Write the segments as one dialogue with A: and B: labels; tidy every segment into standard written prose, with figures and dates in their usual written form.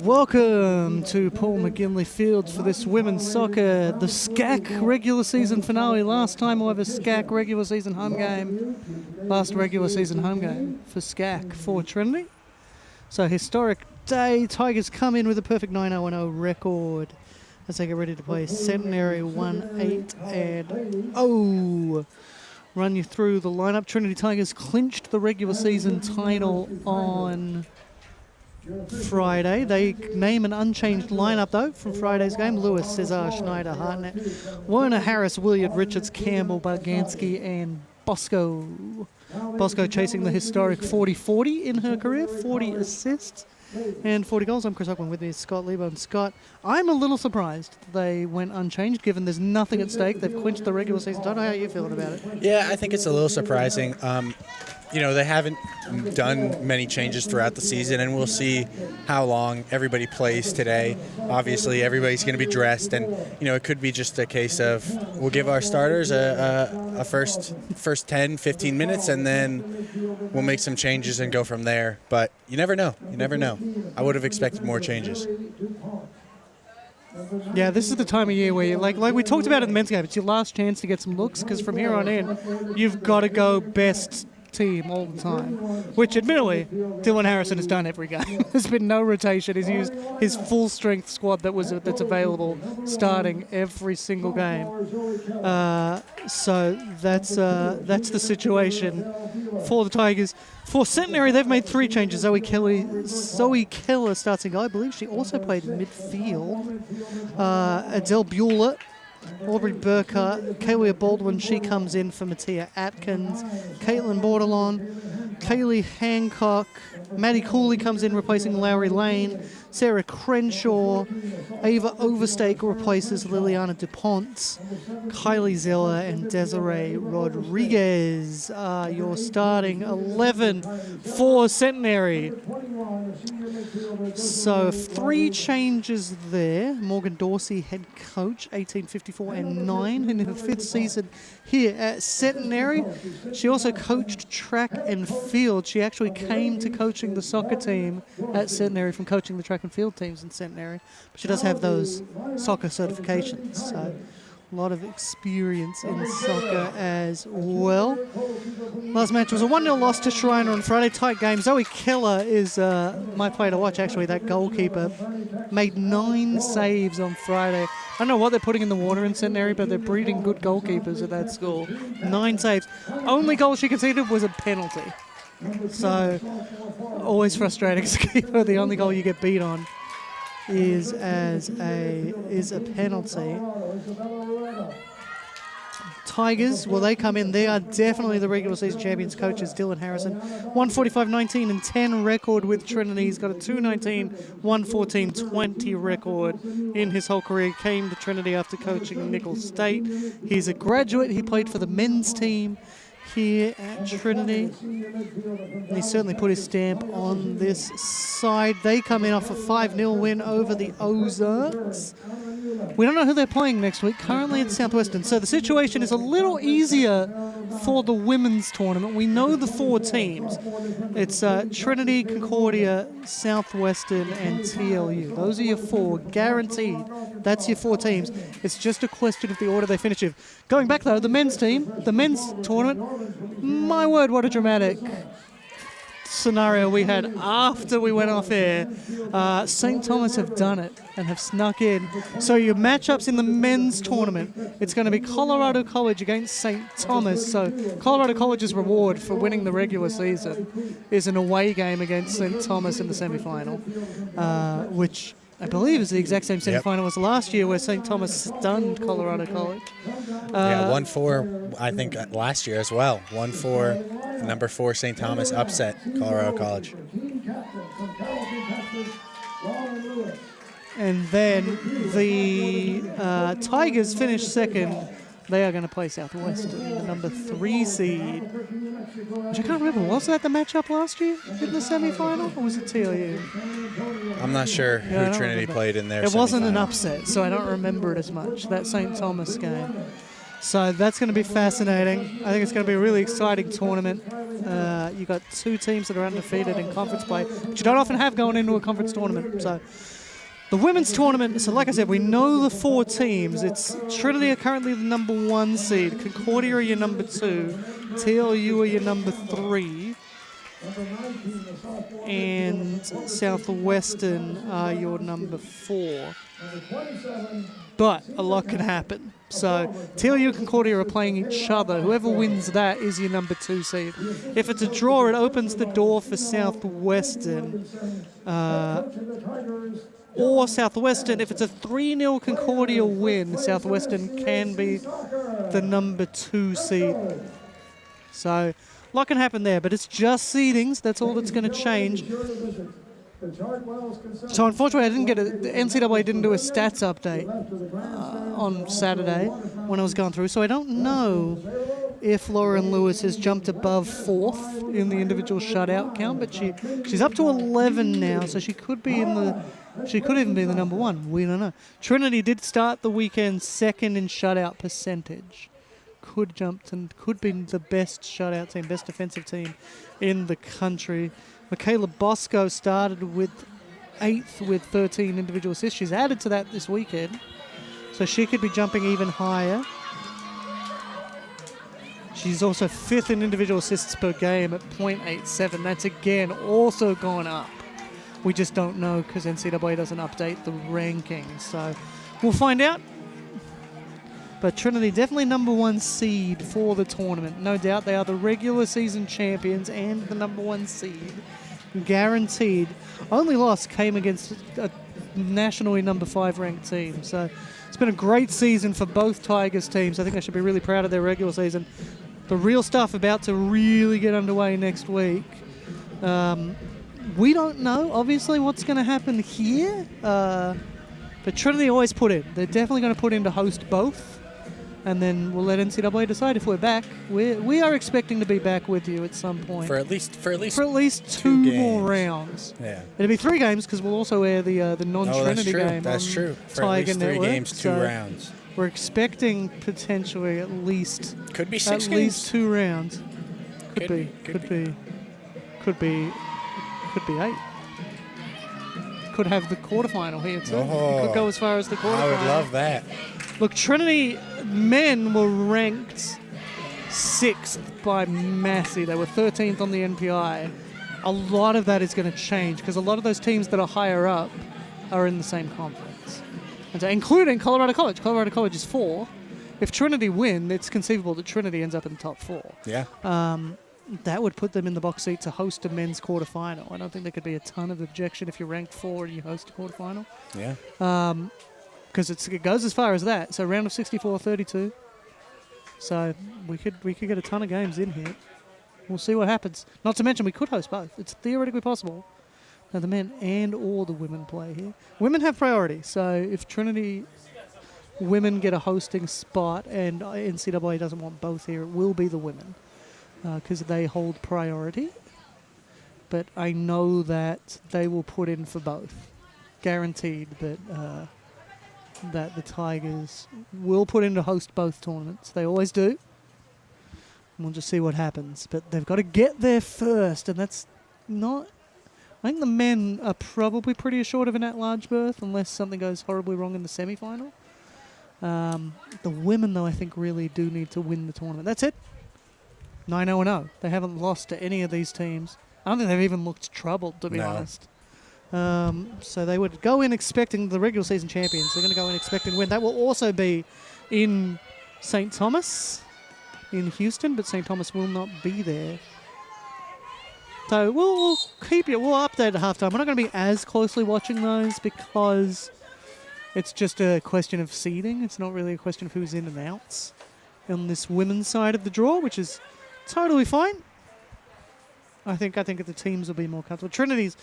A: Welcome to Paul McGinley Fields for this women's soccer, the SCAC regular season finale. Last time we'll have a SCAC regular season home game. Last regular season home game for SCAC for Trinity. So historic day. Tigers come in with a perfect 9-0-0 record as they get ready to play Centenary 1-8-0. Run you through the lineup. Trinity Tigers clinched the regular season title on Friday. They name an unchanged lineup, though, from Friday's game. Lewis, Cesar, Schneider, Hartnett, Werner, Harris, Williard, Richards, Campbell, Bargansky, and Bosco. Bosco chasing the historic 40-40 in her career, 40 assists and 40 goals. I'm Chris Hockman, with me is Scott Lebo. And Scott, I'm a little surprised they went unchanged, given there's nothing at stake. They've clinched the regular season title. How are you feeling about it?
B: Yeah, I think it's a little surprising. They haven't done many changes throughout the season, and we'll see how long everybody plays today. Obviously, everybody's going to be dressed, and, it could be just a case of we'll give our starters a first 10, 15 minutes, and then we'll make some changes and go from there. But you never know. You never know. I would have expected more changes.
A: Yeah, this is the time of year where, like we talked about in the men's game, it's your last chance to get some looks, because from here on in, you've got to go best team all the time, which admittedly Dylan Harrison has done every game. There's been no rotation. He's used his full strength squad that's available starting every single game. So that's the situation for the Tigers. For Centenary, they've made 3 changes. Zoe Keller starts in goal. I believe she also played midfield. Adele Bueller, Aubrey Burkhart, Kalia Baldwin, she comes in for Mattia Atkins, Caitlin Bordelon, Kaylee Hancock, Maddie Cooley comes in replacing Lowry Lane, Sarah Crenshaw, Ava Overstake replaces Liliana DuPont, Kylie Zilla and Desiree Rodriguez are your starting 11 for Centenary. So 3 changes there. Morgan Dorsey, head coach, 1854 and 9 in her 5th season here at Centenary. She also coached track and field. She actually came to coaching the soccer team at Centenary from coaching the track and field teams in Centenary. But she does have those soccer certifications, so a lot of experience in soccer as well. Last match was a 1-0 loss to Shriner on Friday. Tight game. Zoe Keller is my player to watch, actually. That goalkeeper made 9 saves on Friday. I don't know what they're putting in the water in Centenary, but they're breeding good goalkeepers at that school. 9 saves. Only goal she conceded was a penalty. So, always frustrating as a keeper. The only goal you get beat on is a penalty. Tigers, well, they come in. They are definitely the regular season champions. Coaches Dylan Harrison, 145-19 and 10 record with Trinity. He's got a 219, 114-20 record in his whole career. Came to Trinity after coaching Nicholls State. He's a graduate. He played for the men's team here at Trinity. And he certainly put his stamp on this side. They come in off a 5-0 win over the Ozarks. We don't know who they're playing next week. Currently it's Southwestern. So the situation is a little easier for the women's tournament. We know the 4 teams. It's Trinity, Concordia, Southwestern, and TLU. Those are your 4, guaranteed. That's your 4 teams. It's just a question of the order they finish in. Going back, though, the men's team, the men's tournament, my word, what a dramatic scenario we had after we went off air. St. Thomas have done it and have snuck in. So your matchups in the men's tournament, it's going to be Colorado College against St. Thomas. So Colorado College's reward for winning the regular season is an away game against St. Thomas in the semifinal, which I believe is the exact same semifinal as last year, where St. Thomas stunned Colorado College.
B: 1-4, I think, last year as well. 1-4, number 4 St. Thomas upset Colorado College.
A: And then the Tigers finished second. They are going to play Southwestern, the number 3 seed. Which I can't remember. Was that the matchup last year in the semifinal, or was it TLU?
B: I'm not sure who Trinity played in there.
A: It wasn't an upset, so I don't remember it as much, that St. Thomas game. So that's going to be fascinating. I think it's going to be a really exciting tournament. You got 2 teams that are undefeated in conference play, which you don't often have going into a conference tournament. So the women's tournament, so like I said, we know the 4 teams. It's Trinity are currently the number 1 seed. Concordia are your number 2. TLU are your number 3. And Southwestern are your number 4. But a lot can happen. So TLU and Concordia are playing each other. Whoever wins that is your number 2 seed. If it's a draw, it opens the door for Southwestern. Or Southwestern, if it's a 3-0 Concordia win, Southwestern can be the number 2 seed. So a lot can happen there, but it's just seedings. That's all that's going to change. So unfortunately, the NCAA didn't do a stats update on Saturday when I was going through, so I don't know if Lauren Lewis has jumped above 4th in the individual shutout count, but she's up to 11 now, so she could even be the number 1. We don't know. Trinity did start the weekend 2nd in shutout percentage. Could be the best shutout team, best defensive team in the country. Michaela Bosco started with 8th with 13 individual assists. She's added to that this weekend, so she could be jumping even higher. She's also 5th in individual assists per game at .87. That's again also gone up. We just don't know because NCAA doesn't update the rankings, so we'll find out. But Trinity definitely number 1 seed for the tournament. No doubt they are the regular season champions and the number 1 seed. Guaranteed. Only loss came against a nationally number 5 ranked team. So it's been a great season for both Tigers teams. I think they should be really proud of their regular season. The real stuff about to really get underway next week. We don't know, obviously, what's going to happen here. But Trinity always put in. They're definitely going to put in to host both. And then we'll let NCAA decide if we're back. We are expecting to be back with you at some point.
B: For at least
A: 2 more rounds.
B: Yeah.
A: It'll be 3 games because we'll also air the non-Trinity game.
B: That's true. For
A: Tiger
B: at least 3
A: Network.
B: games, 2 rounds.
A: We're expecting potentially at least
B: could be 6
A: at
B: games.
A: least 2 rounds. Could be 8. Could have the quarterfinal here too.
B: Oh,
A: could go as far as the quarterfinal.
B: I would love that.
A: Look, Trinity men were ranked 6th by Massey. They were 13th on the NPI. A lot of that is going to change because a lot of those teams that are higher up are in the same conference, and so, including Colorado College. Colorado College is 4. If Trinity win, it's conceivable that Trinity ends up in the top 4.
B: Yeah.
A: That would put them in the box seat to host a men's quarterfinal. I don't think there could be a ton of objection if you're ranked 4 and you host a quarterfinal.
B: Yeah.
A: Because it goes as far as that. So round of 64, 32. So we could get a ton of games in here. We'll see what happens. Not to mention we could host both. It's theoretically possible. Now the men and or the women play here. Women have priority. So if Trinity women get a hosting spot and NCAA doesn't want both here, it will be the women because they hold priority. But I know that they will put in for both. Guaranteed that the Tigers will put in to host both tournaments. They always do. And we'll just see what happens. But they've got to get there first, and that's not... I think the men are probably pretty assured of an at-large berth unless something goes horribly wrong in the semi-final. The women, though, I think really do need to win the tournament. That's it. 9-0-0. They haven't lost to any of these teams. I don't think they've even looked troubled, to be honest. So they would go in expecting the regular season champions. They're going to go in expecting to win. That will also be in St. Thomas in Houston, but St. Thomas will not be there. So we'll keep you. We'll update at halftime. We're not going to be as closely watching those because it's just a question of seeding. It's not really a question of who's in and outs on this women's side of the draw, which is totally fine. I think the teams will be more comfortable. Trinity's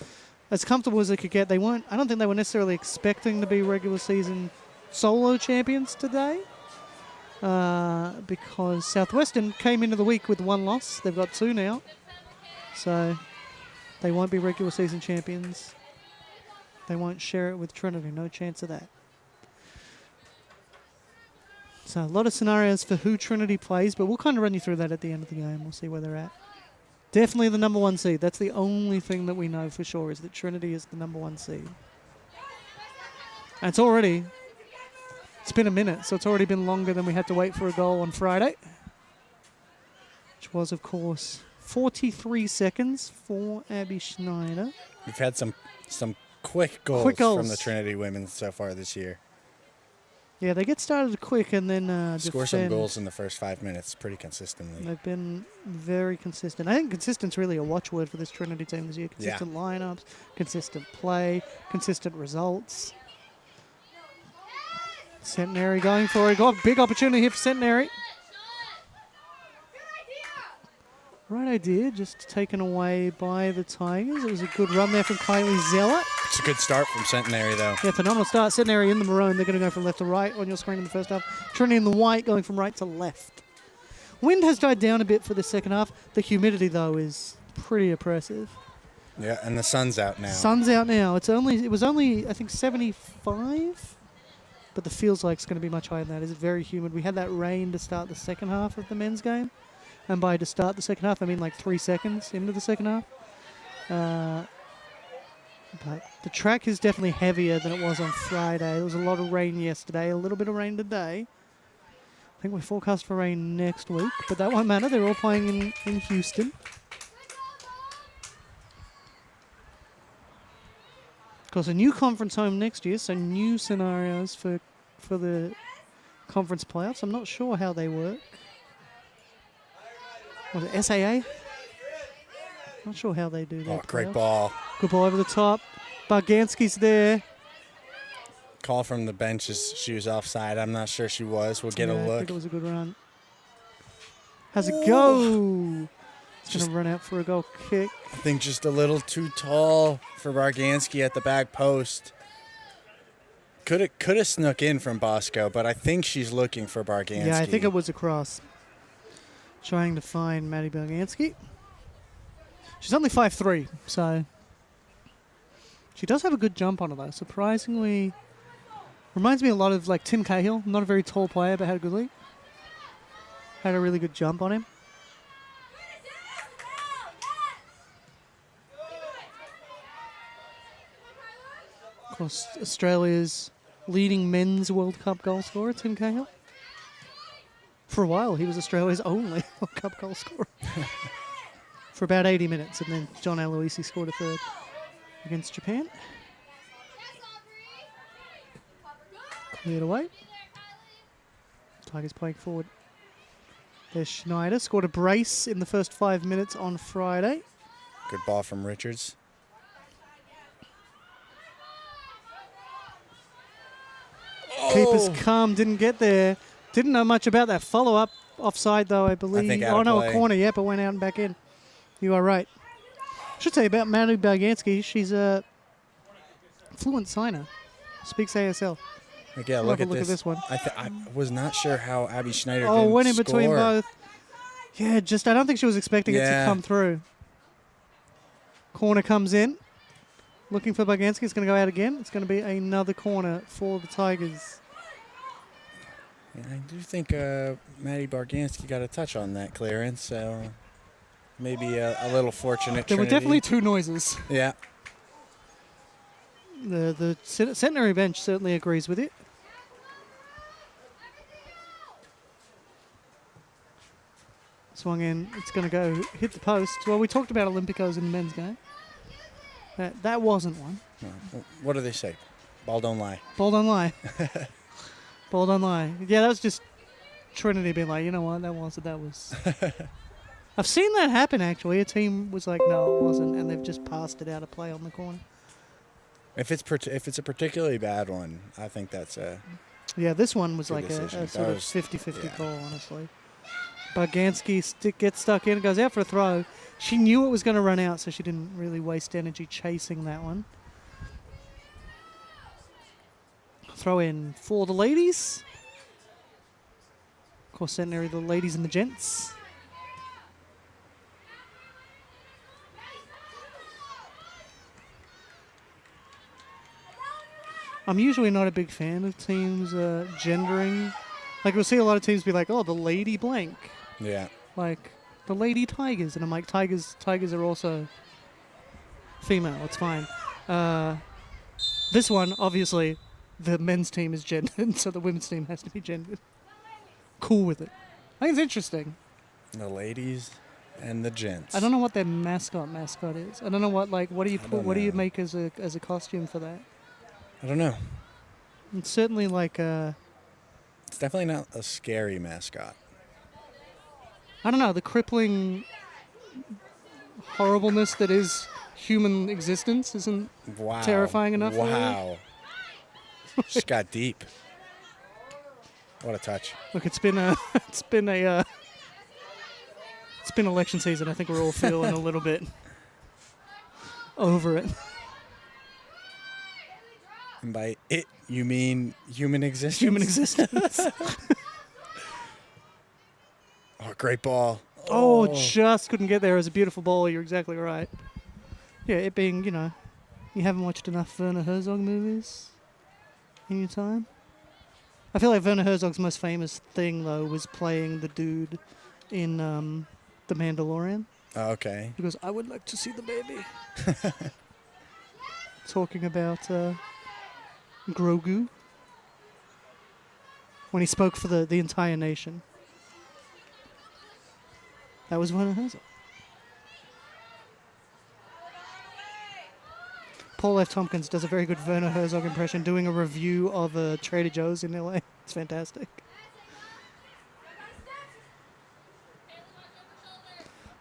A: as comfortable as they could get. They weren't. I don't think they were necessarily expecting to be regular season solo champions today because Southwestern came into the week with 1 loss. They've got 2 now. So they won't be regular season champions. They won't share it with Trinity. No chance of that. So a lot of scenarios for who Trinity plays, but we'll kind of run you through that at the end of the game. We'll see where they're at. Definitely the number 1 seed. That's the only thing that we know for sure is that Trinity is the number 1 seed. And it's been a minute, so it's already been longer than we had to wait for a goal on Friday. Which was, of course, 43 seconds for Abby Schneider.
B: We've had some quick goals from the Trinity women so far this year.
A: Yeah, they get started quick and then
B: score some goals in the first 5 minutes pretty consistently.
A: They've been very consistent. I think consistent's really a watchword for this Trinity team this year. Consistent lineups, consistent play, consistent results. Centenary going for it. Got a big opportunity here for Centenary. Right idea, just taken away by the Tigers. It was a good run there from Kylie Zeller.
B: It's a good start from Centenary, though.
A: Yeah, phenomenal start. Centenary in the maroon. They're going to go from left to right on your screen in the first half. Trinity in the white going from right to left. Wind has died down a bit for the second half. The humidity, though, is pretty oppressive.
B: Yeah, and the sun's out now.
A: Sun's out now. It was only, I think, 75, but the feels like it's going to be much higher than that. It's very humid. We had that rain to start the second half of the men's game. And by to start the second half, I mean like 3 seconds into the second half. But the track is definitely heavier than it was on Friday. There was a lot of rain yesterday, a little bit of rain today. I think we're forecast for rain next week, but that won't matter. They're all playing in Houston. Of course, a new conference home next year, so new scenarios for the conference playoffs. I'm not sure how they work. Was it SAA? Not sure how they do that.
B: Oh, great ball.
A: Good ball over the top. Barganski's there.
B: Call from the bench is she was offside. I'm not sure she was. We'll get a look.
A: I think it was a good run. How's it go? It's going to run out for a goal kick.
B: I think just a little too tall for Barganski at the back post. Could have snuck in from Bosco, but I think she's looking for Barganski.
A: Yeah, I think it was a cross. Trying to find Maddie Barganski. She's only 5'3", so she does have a good jump on her, though. Surprisingly, reminds me a lot of like Tim Cahill. Not a very tall player, but had a good leap. Had a really good jump on him. Of course, Australia's leading men's World Cup goal scorer, Tim Cahill. For a while, he was Australia's only World Cup goal scorer. For about 80 minutes, and then John Aloisi scored a third against Japan. Cleared away. Tigers playing forward. There's Schneider. Scored a brace in the first 5 minutes on Friday.
B: Good ball from Richards.
A: Keeper's calm, didn't get there. Didn't know much about that follow-up. Offside, though, I believe.
B: I think
A: a corner, yeah, but went out and back in. You are right. Should say about Manu Barganski, she's a fluent signer. Speaks ASL.
B: Yeah, look at
A: this one.
B: I was not sure how Abby Schneider
A: went in
B: score.
A: Between both. Yeah, I don't think she was expecting it to come through. Corner comes in. Looking for Barganski. It's going to go out again. It's going to be another corner for the Tigers.
B: Yeah, I do think Maddie Barganski got a touch on that clearance, so maybe a little fortunate.
A: There were definitely two noises.
B: Yeah.
A: The Centenary bench certainly agrees with it. Swung in. It's going to go hit the post. Well, we talked about Olympicos in the men's game. That wasn't one.
B: No. What do they say? Ball don't lie.
A: Ball don't lie. Ball don't lie. Yeah, that was just Trinity being like, you know what, that was. I've seen that happen, actually. A team was like, no, it wasn't, and they've just passed it out of play on the corner.
B: If it's a particularly bad one, I think that's a...
A: Yeah, this one was like a sort of 50-50 call, honestly. Barganski gets stuck in, goes out for a throw. She knew it was going to run out, so she didn't really waste energy chasing that one. Throw in for the ladies. Of course, Centenary, the ladies and the gents. I'm usually not a big fan of teams gendering. Like, we'll see a lot of teams be like, oh, the lady blank.
B: Yeah.
A: Like, the Lady Tigers. And I'm like, tigers are also female. It's fine. This one, obviously, the men's team is gendered, so the women's team has to be gendered. Cool with it. I think it's interesting.
B: The ladies and the gents.
A: I don't know what their mascot is. I don't know what do you put? What do you make as a costume for that?
B: I don't know.
A: It's certainly like
B: It's definitely not a scary mascot.
A: I don't know, the crippling horribleness that is human existence isn't terrifying enough.
B: Wow. Just got deep. What a touch.
A: Look, it's been election season. I think we're all feeling a little bit over it.
B: And by it, you mean human existence?
A: Human existence.
B: Oh, great ball.
A: Oh, just couldn't get there. It was a beautiful ball. You're exactly right. Yeah, it being, you haven't watched enough Werner Herzog movies in your time. I feel like Werner Herzog's most famous thing, though, was playing the dude in The Mandalorian.
B: Oh, okay.
A: Because I would like to see the baby. Talking about Grogu. When he spoke for the entire nation. That was Werner Herzog. Paul F. Tompkins does a very good Werner Herzog impression doing a review of Trader Joe's in LA. It's fantastic.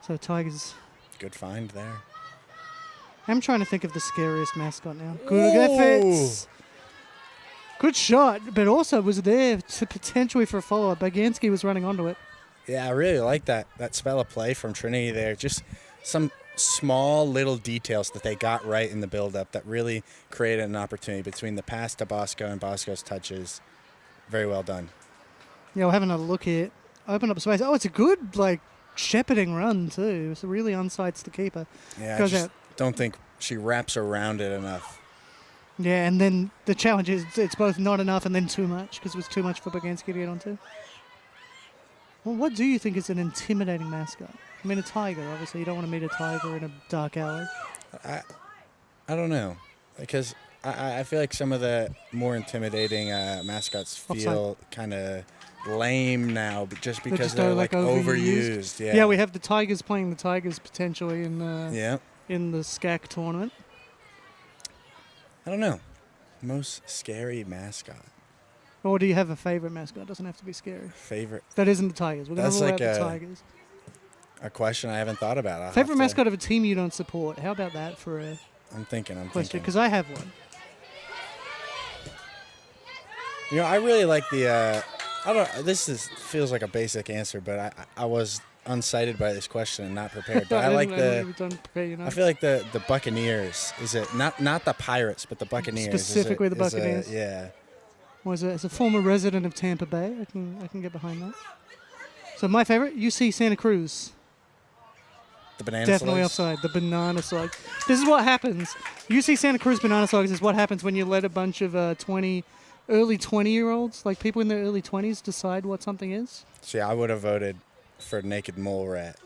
A: So Tigers.
B: Good find there.
A: I'm trying to think of the scariest mascot now. Good efforts. Good shot, but also was there to potentially for a follow-up. Baganski was running onto it.
B: Yeah, I really like that spell of play from Trinity there. Just some small little details that they got right in the build-up that really created an opportunity between the pass to Bosco and Bosco's touches. Very well done.
A: Yeah, we're having a look here. Open up space. Oh, it's a good, shepherding run, too. It's really unsights the keeper.
B: Yeah,
A: Goes
B: I just
A: out.
B: don't think she wraps around it enough.
A: Yeah, and then the challenge is it's both not enough and then too much, because it was too much for Baganski to get onto. Well, what do you think is an intimidating mascot? I mean, a tiger, obviously. You don't want to meet a tiger in a dark alley.
B: I don't know. Because I feel like some of the more intimidating mascots feel kind of lame now just because they're overused.
A: Yeah, we have the Tigers playing the Tigers potentially in the SCAC tournament.
B: I don't know. Most scary mascot.
A: Or do you have a favorite mascot? It doesn't have to be scary.
B: Favorite?
A: That isn't the Tigers. We're going to rule out the Tigers.
B: A question I haven't thought about.
A: Favorite mascot of a team you don't support. How about that for a
B: I'm thinking.
A: question? Because I have one.
B: I really like the. Feels like a basic answer, but I was unsighted by this question and not prepared. But I feel like the Buccaneers. Is it not the Pirates, but the Buccaneers?
A: Specifically the Buccaneers.
B: Yeah.
A: As a former resident of Tampa Bay, I can get behind that. So my favorite, UC Santa Cruz.
B: The banana
A: Definitely
B: slugs?
A: offside. The banana slugs. This is what happens. UC Santa Cruz banana slugs is what happens when you let a bunch of early 20-year-olds, like people in their early 20s, decide what something is.
B: See, I would have voted for naked mole rat.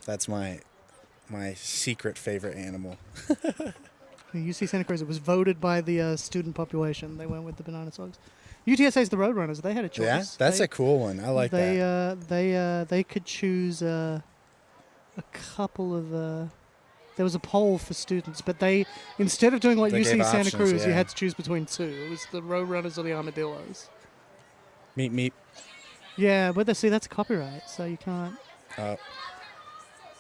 B: That's my secret favorite animal.
A: UC Santa Cruz, it was voted by the student population. They went with the banana slugs. UTSA's the Roadrunners. They had a choice.
B: Yeah, that's a cool one. I like that.
A: They could choose a couple of. There was a poll for students, but instead of doing like
B: they
A: UC Santa
B: options,
A: Cruz,
B: yeah.
A: you had to choose between two. It was the Roadrunners or the Armadillos.
B: Meep.
A: Yeah, but that's copyright, so you can't.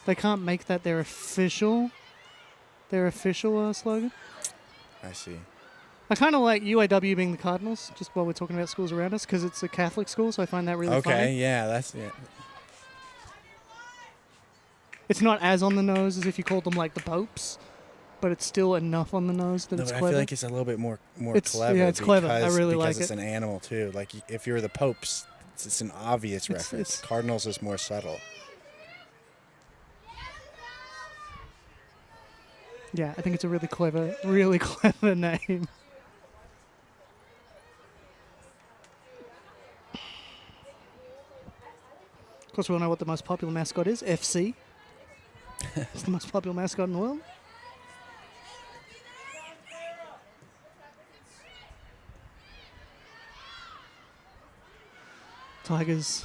A: They can't make that their official slogan.
B: I see.
A: I kind of like UAW being the Cardinals, just while we're talking about schools around us, because it's a Catholic school, so I find that really funny.
B: Okay, yeah, that's it.
A: It's not as on the nose as if you called them like the popes, but it's still enough on the nose that it's clever.
B: I feel like it's a little bit more clever.
A: Yeah, it's clever. I really like it.
B: Because it's an animal, too. Like, if you're the popes, it's an obvious reference. Cardinals is more subtle.
A: Yeah, I think it's a really clever name. course, we all know what the most popular mascot is. FC. It's the most popular mascot in the world. Tigers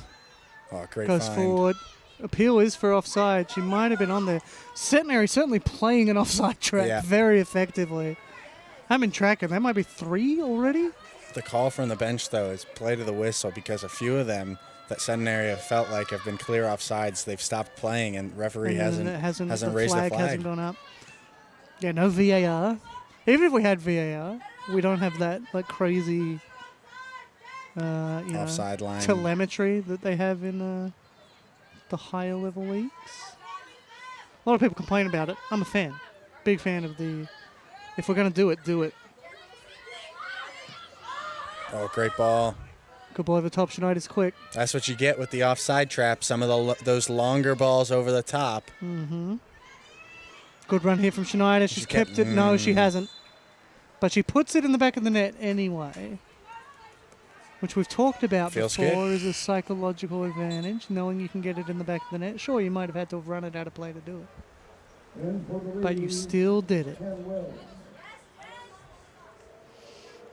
B: Great
A: goes
B: find.
A: forward. Appeal is for offside. She might have been on there. Centenary certainly playing an offside trap very effectively. I'm in tracking. That might be 3 already.
B: The call from the bench, though, is play to the whistle because a few of them that Centenary have felt like have been clear offsides. They've stopped playing, and referee hasn't raised the flag.
A: Hasn't gone up. Yeah, no VAR. Even if we had VAR, we don't have that like crazy
B: Offside line
A: telemetry that they have in the higher level leagues. A lot of people complain about it. I'm a fan. Big fan of the... If we're going to do it, do it.
B: Oh, great ball.
A: Good ball over the top. Schneider's quick.
B: That's what you get with the offside trap. Some of those longer balls over the top.
A: Mm-hmm. Good run here from Schneider. She's kept it. No, she hasn't. But she puts it in the back of the net anyway, which we've talked about before is a psychological advantage, knowing you can get it in the back of the net. Sure, you might have had to have run it out of play to do it, but you still did it.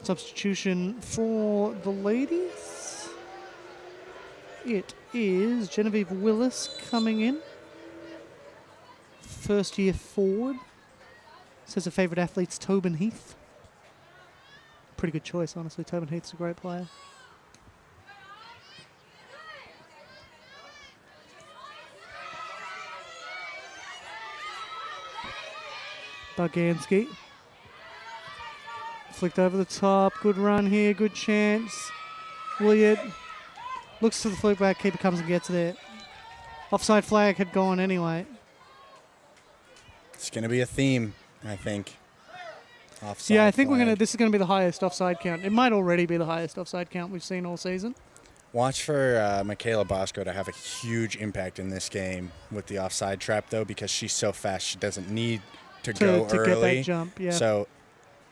A: Substitution for the ladies. It is Genevieve Willis coming in. First year forward. Says her favourite athlete's Tobin Heath. Pretty good choice, honestly. Tobin Heath's a great player. Bugansky. Flicked over the top. Good run here. Good chance. Williard looks to the flick back. Keeper comes and gets there. Offside flag had gone anyway.
B: It's going to be a theme, I think. Offside
A: yeah, I think
B: flag.
A: this is gonna be the highest offside count. It might already be the highest offside count we've seen all season.
B: Watch for Michaela Bosco to have a huge impact in this game with the offside trap, though, because she's so fast. She doesn't need to go early.
A: Get that jump, yeah.
B: So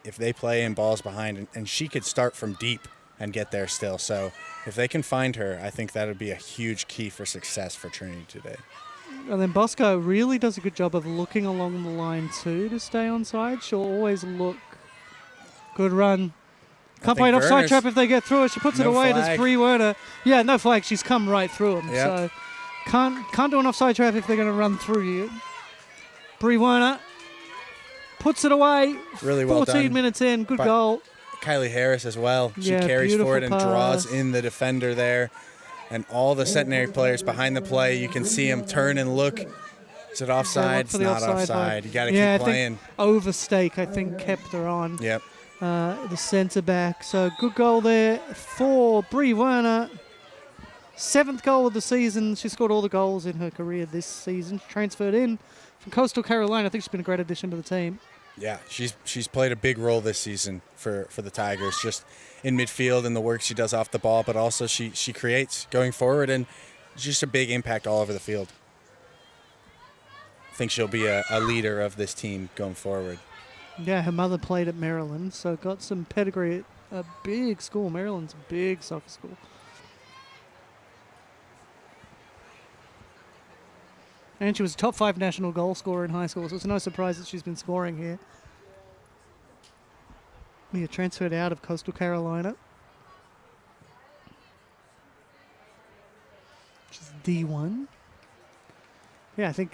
B: if they play in balls behind, and she could start from deep and get there still. So if they can find her, I think that would be a huge key for success for Trinity today.
A: And then Bosco really does a good job of looking along the line too to stay onside. She'll always look. Good run. Can't play an offside trap if they get through it. She puts it away. Does Bree Werner. Yeah, no flag. She's come right through them.
B: Yep.
A: So can't do an offside trap if they're going to run through you. Bree Werner puts it away.
B: Really well
A: 14
B: done.
A: minutes in. Good goal.
B: Kylie Harris as well. She carries forward and draws in the defender there. And all the Centenary players behind the play, you can see them turn and look. Is it offside? It's not offside. You got to keep playing.
A: Overstake, I think, kept her on.
B: Yep.
A: The centre back. So good goal there for Bree Werner. 7th goal of the season. She scored all the goals in her career this season. She transferred in from Coastal Carolina. I think she's been a great addition to the team.
B: Yeah, she's played a big role this season for the Tigers, just in midfield and the work she does off the ball, but also she creates going forward, and just a big impact all over the field. I think she'll be a leader of this team going forward.
A: Yeah, her mother played at Maryland, so got some pedigree at a big school. Maryland's a big soccer school. And she was a top 5 national goal scorer in high school, so it's no surprise that she's been scoring here. Mia transferred out of Coastal Carolina. Which is D1. Yeah, I think,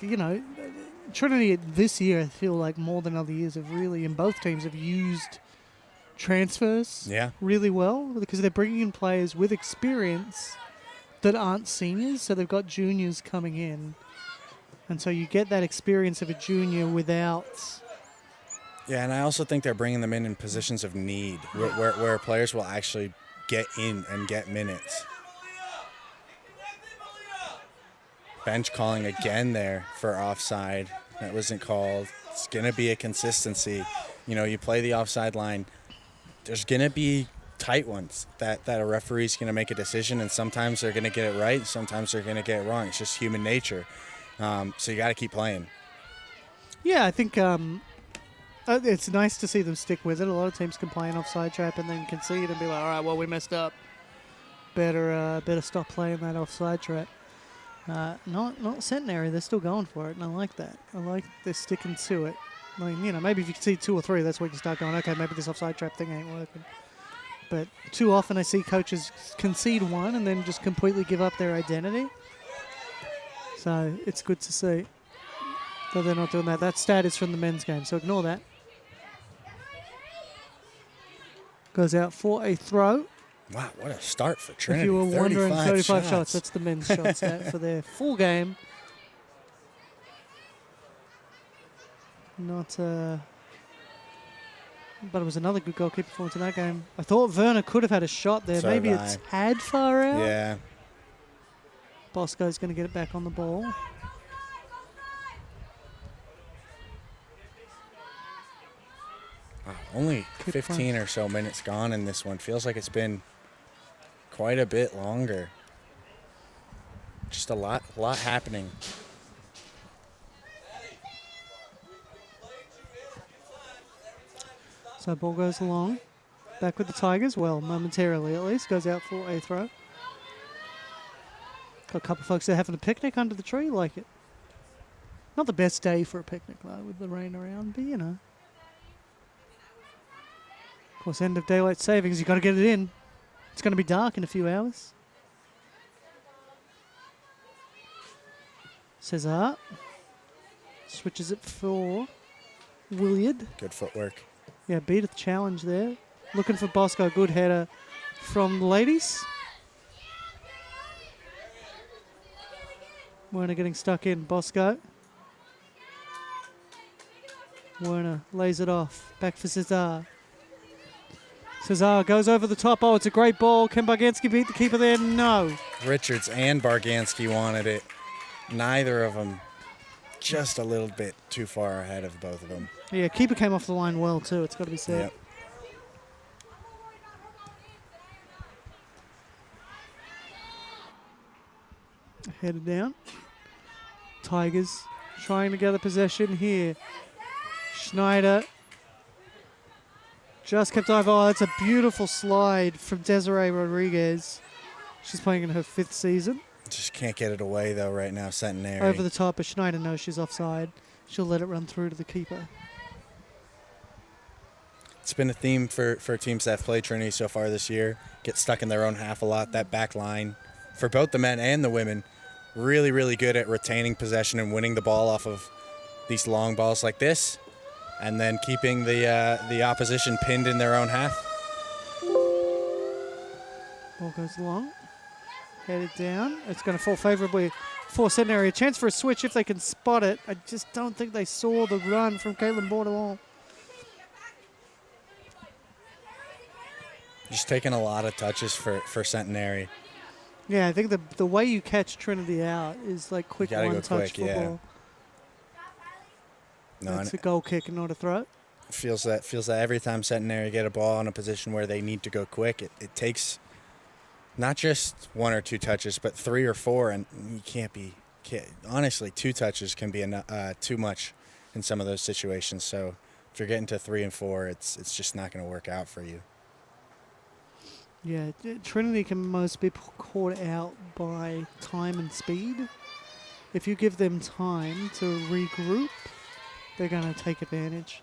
A: Trinity this year, I feel like more than other years, have really, in both teams, have used transfers really well, because they're bringing in players with experience that aren't seniors, so they've got juniors coming in. And so you get that experience of a junior without...
B: Yeah, and I also think they're bringing them in positions of need, where players will actually get in and get minutes. Bench calling again there for offside. That wasn't called. It's going to be a consistency. You play the offside line. There's going to be tight ones that a referee's going to make a decision, and sometimes they're going to get it right, sometimes they're going to get it wrong. It's just human nature. So you got to keep playing. Yeah,
A: I think it's nice to see them stick with it. A lot of teams can play an offside trap and then concede and be like, all right, well, we messed up. Better stop playing that offside trap. Not Centenary. They're still going for it, and I like that. I like they're sticking to it. I mean, you know, maybe if you can see 2 or 3, that's where you can start going, okay, maybe this offside trap thing ain't working. But too often I see coaches concede 1 and then just completely give up their identity. So it's good to see that they're not doing that. That stat is from the men's game, so ignore that. Goes out for a throw.
B: Wow, what a start for Trinity.
A: If you were wondering, 35
B: shots.
A: shots. That's the men's shot stat for their full game. Not, but it was another good goalkeeper performance in that game. I thought Werner could have had a shot there.
B: So
A: Maybe
B: did
A: it's had far out.
B: Yeah.
A: Bosco's going to get it back on the ball.
B: Wow, only 15 or so minutes gone in this one. Feels like it's been quite a bit longer. Just a lot happening.
A: So ball goes along. Back with the Tigers. Well, momentarily at least. Goes out for a throw. Got a couple of folks there having a picnic under the tree. Like it. Not the best day for a picnic, though, with the rain around. But, you know. Of course, end of daylight savings. You've got to get it in. It's going to be dark in a few hours. Cesar. Switches it for Williard.
B: Good footwork.
A: Yeah, beat the challenge there. Looking for Bosco. Good header from the ladies. Werner getting stuck in. Bosco. Werner lays it off. Back for Cesar. Cesar goes over the top. Oh, it's a great ball. Can Barganski beat the keeper there? No.
B: Richards and Barganski wanted it. Neither of them. Just a little bit too far ahead of both of them.
A: Yeah, keeper came off the line well, too. It's got to be said. Yep. Headed down. Tigers trying to gather possession here. Schneider just kept over. Oh, that's a beautiful slide from Desiree Rodriguez. She's playing in her 5th season.
B: Just can't get it away, though, right now, Centenary.
A: Over the top, but Schneider knows she's offside. She'll let it run through to the keeper.
B: It's been a theme for teams that have played Trinity so far this year. Get stuck in their own half a lot. That back line, for both the men and the women, really, really good at retaining possession and winning the ball off of these long balls like this, and then keeping the opposition pinned in their own half.
A: Ball goes long. Headed down. It's going to fall favorably for Centenary. A chance for a switch if they can spot it. I just don't think they saw the run from Caitlin Bordelon.
B: Just taking a lot of touches for Centenary.
A: Yeah, I think the way you catch Trinity out is like quick one-touch football.
B: Yeah. No,
A: it's a goal kick and not a throw.
B: Feels that every time Centenary get a ball in a position where they need to go quick, it takes not just 1 or 2 touches, but 3 or 4, and you can't honestly, 2 touches can be too much in some of those situations. So if you're getting to 3 and 4, it's just not going to work out for you.
A: Yeah, Trinity can most be caught out by time and speed. If you give them time to regroup, they're going to take advantage.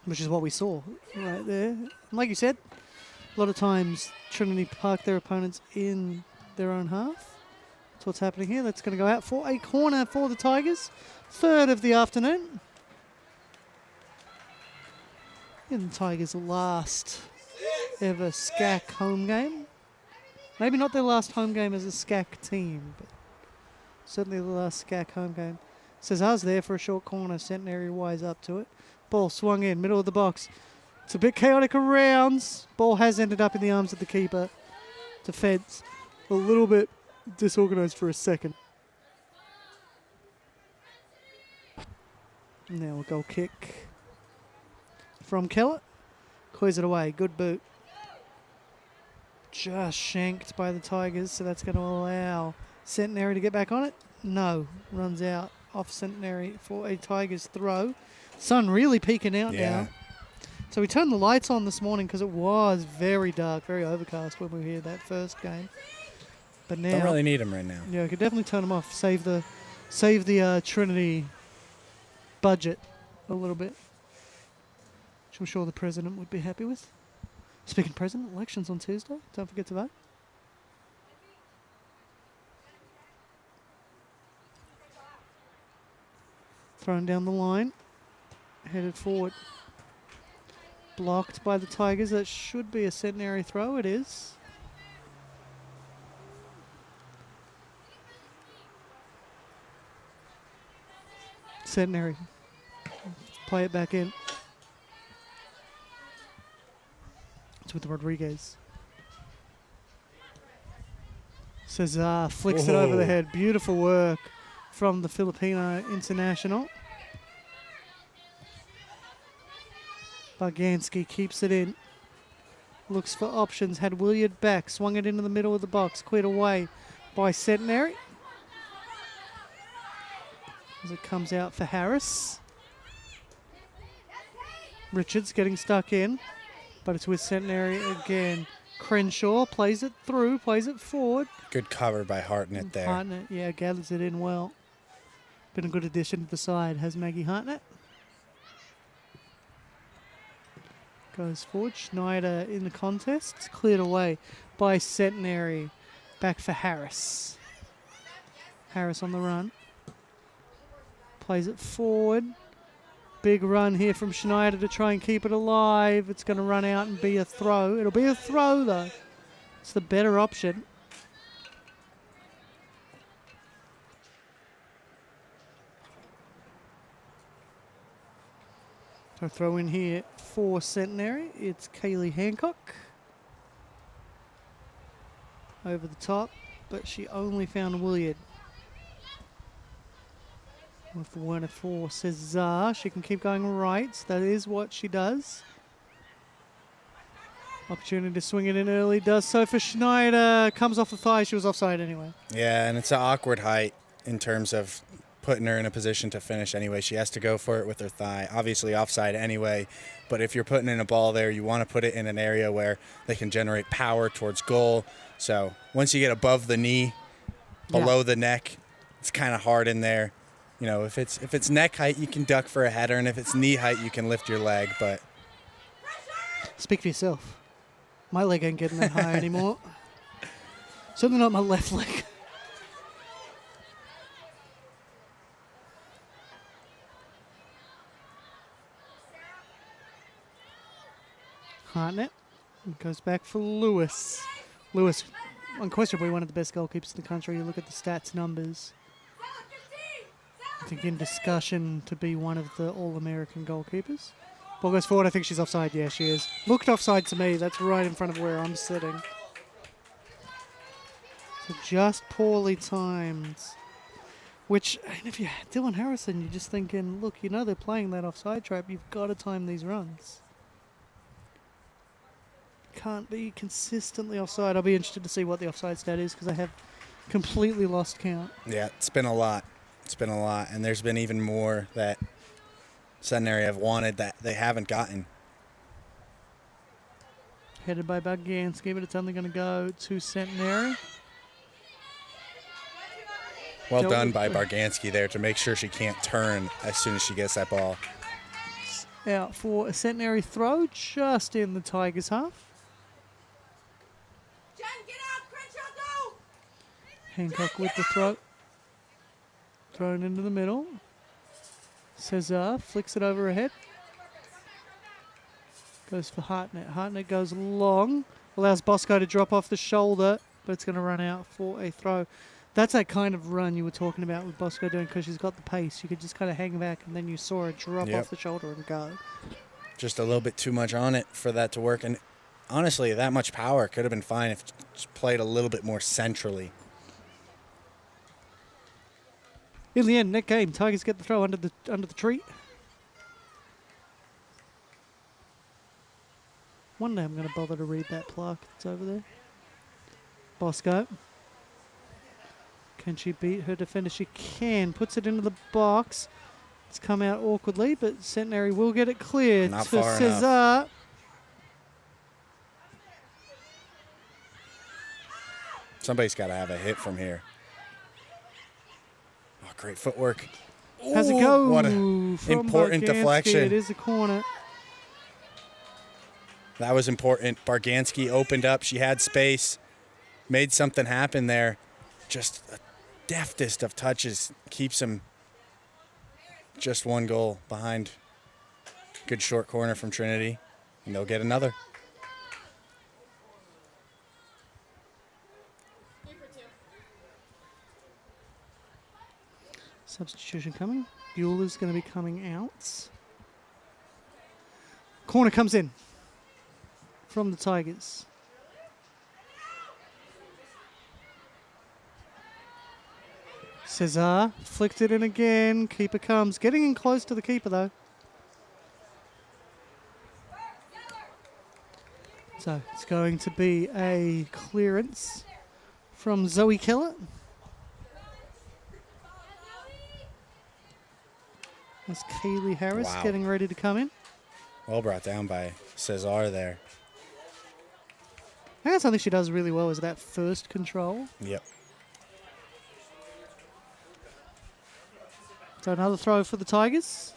A: Which is what we saw right there. And like you said, a lot of times Trinity park their opponents in their own half. That's what's happening here. That's going to go out for a corner for the Tigers. 3rd of the afternoon. In the Tigers' last ever SCAC home game. Maybe not their last home game as a SCAC team, but certainly the last SCAC home game. Cesar's there for a short corner. Centenary wise up to it. Ball swung in, middle of the box. It's a bit chaotic around. Ball has ended up in the arms of the keeper. Defense a little bit disorganized for a second. Now a goal kick from Keller. Clears it away. Good boot. Just shanked by the Tigers, so that's going to allow Centenary to get back on it. No. Runs out off Centenary for a Tigers throw. Sun really peeking out now. So we turned the lights on this morning because it was very dark, very overcast when we were here that first game. But now,
B: Don't really need him right now.
A: yeah, I could definitely turn him off. Save the Trinity budget a little bit, which I'm sure the president would be happy with. Speaking of president, elections on Tuesday. Don't forget to vote. Thrown down the line, headed forward. Blocked by the Tigers. That should be a Centenary throw. It is. Centenary. Play it back in. It's with Rodriguez. Cesar flicks it over the head. Beautiful work from the Filipino international. Barganski keeps it in. Looks for options. Had Williard back. Swung it into the middle of the box. Cleared away by Centenary. As it comes out for Harris. Richards getting stuck in. But it's with Centenary again. Crenshaw plays it through. Plays it forward.
B: Good cover by Hartnett there.
A: Hartnett, yeah, gathers it in well. Been a good addition to the side, has Maggie Hartnett. Goes forward. Schneider in the contest. It's cleared away by Centenary. Back for Harris. Harris on the run. Plays it forward. Big run here from Schneider to try and keep it alive. It's going to run out and be a throw. It'll be a throw, though. It's the better option. So throw in here for Centenary. It's Kaylee Hancock. Over the top, but she only found Williard. With the winner for Cesar. She can keep going right. That is what she does. Opportunity to swing it in early. Does so for Schneider. Comes off the thigh. She was offside anyway.
B: Yeah, and it's an awkward height in terms of putting her in a position to finish anyway. She has to go for it with her thigh. Obviously offside anyway, but if you're putting in a ball there, you want to put it in an area where they can generate power towards goal. So once you get above the knee, below the neck, it's kind of hard in there. You know, if it's neck height, you can duck for a header, and if it's knee height, you can lift your leg. But
A: speak for yourself. My leg ain't getting that high anymore. Certainly not my left leg. Hartnett goes back for Lewis. Lewis, unquestionably one of the best goalkeepers in the country. You look at the stats numbers. I think in discussion to be one of the All-American goalkeepers. Ball goes forward. I think she's offside. Yeah, she is. Looked offside to me. That's right in front of where I'm sitting. So just poorly timed. Which, if you're Dylan Harrison, you're just thinking, look, you know they're playing that offside trap. You've got to time these runs. Can't be consistently offside. I'll be interested to see what the offside stat is because I have completely lost count.
B: Yeah, it's been a lot. It's been a lot, and there's been even more that Centenary have wanted that they haven't gotten.
A: Headed by Barganski, but it's only going to go to Centenary.
B: Well done by Barganski there to make sure she can't turn as soon as she gets that ball.
A: Out for a Centenary throw, just in the Tigers' half. Hancock with the throw. Thrown into the middle. Cesar flicks it over her head. Goes for Hartnett. Hartnett goes long. Allows Bosco to drop off the shoulder, but it's going to run out for a throw. That's that kind of run you were talking about with Bosco doing because she's got the pace. You could just kind of hang back and then you saw her drop off the shoulder and go.
B: Just a little bit too much on it for that to work. And honestly, that much power could have been fine if it's played a little bit more centrally.
A: In the end, net game. Tigers get the throw under the tree. One day I'm going to bother to read that plaque that's over there. Bosco. Can she beat her defender? She can. Puts it into the box. It's come out awkwardly, but Centenary will get it cleared
B: Not
A: to
B: far
A: Cesar.
B: enough. Somebody's got to have a hit from here. Oh, great footwork.
A: How's it go?
B: What an important
A: Barganski.
B: deflection.
A: It is a corner.
B: That was important. Barganski opened up. She had space. Made something happen there. Just the deftest of touches. Keeps him just one goal behind. Good short corner from Trinity. And they'll get another.
A: Substitution coming. Bueller's going to be coming out. Corner comes in from the Tigers. Cesar flicked it in again. Keeper comes. Getting in close to the keeper, though. So it's going to be a clearance from Zoe Keller. That's Kaylee Harris getting ready to come in.
B: Well brought down by Cesar there.
A: I think something she does really well is that first control.
B: Yep.
A: So another throw for the Tigers.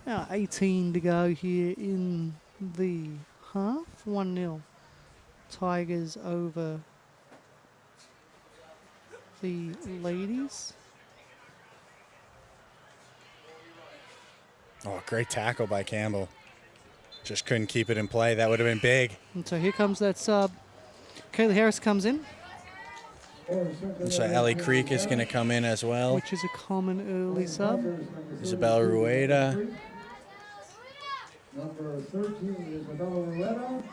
A: Now 18 to go here in the half. 1-0. Tigers over the ladies.
B: Oh, great tackle by Campbell. Just couldn't keep it in play. That would have been big.
A: And so here comes that sub. Kaylee Harris comes in.
B: And so Ellie Creek is going to come in as well.
A: Which is a common early sub.
B: Isabella Rueda.
C: Number 13 is Isabella Rueda.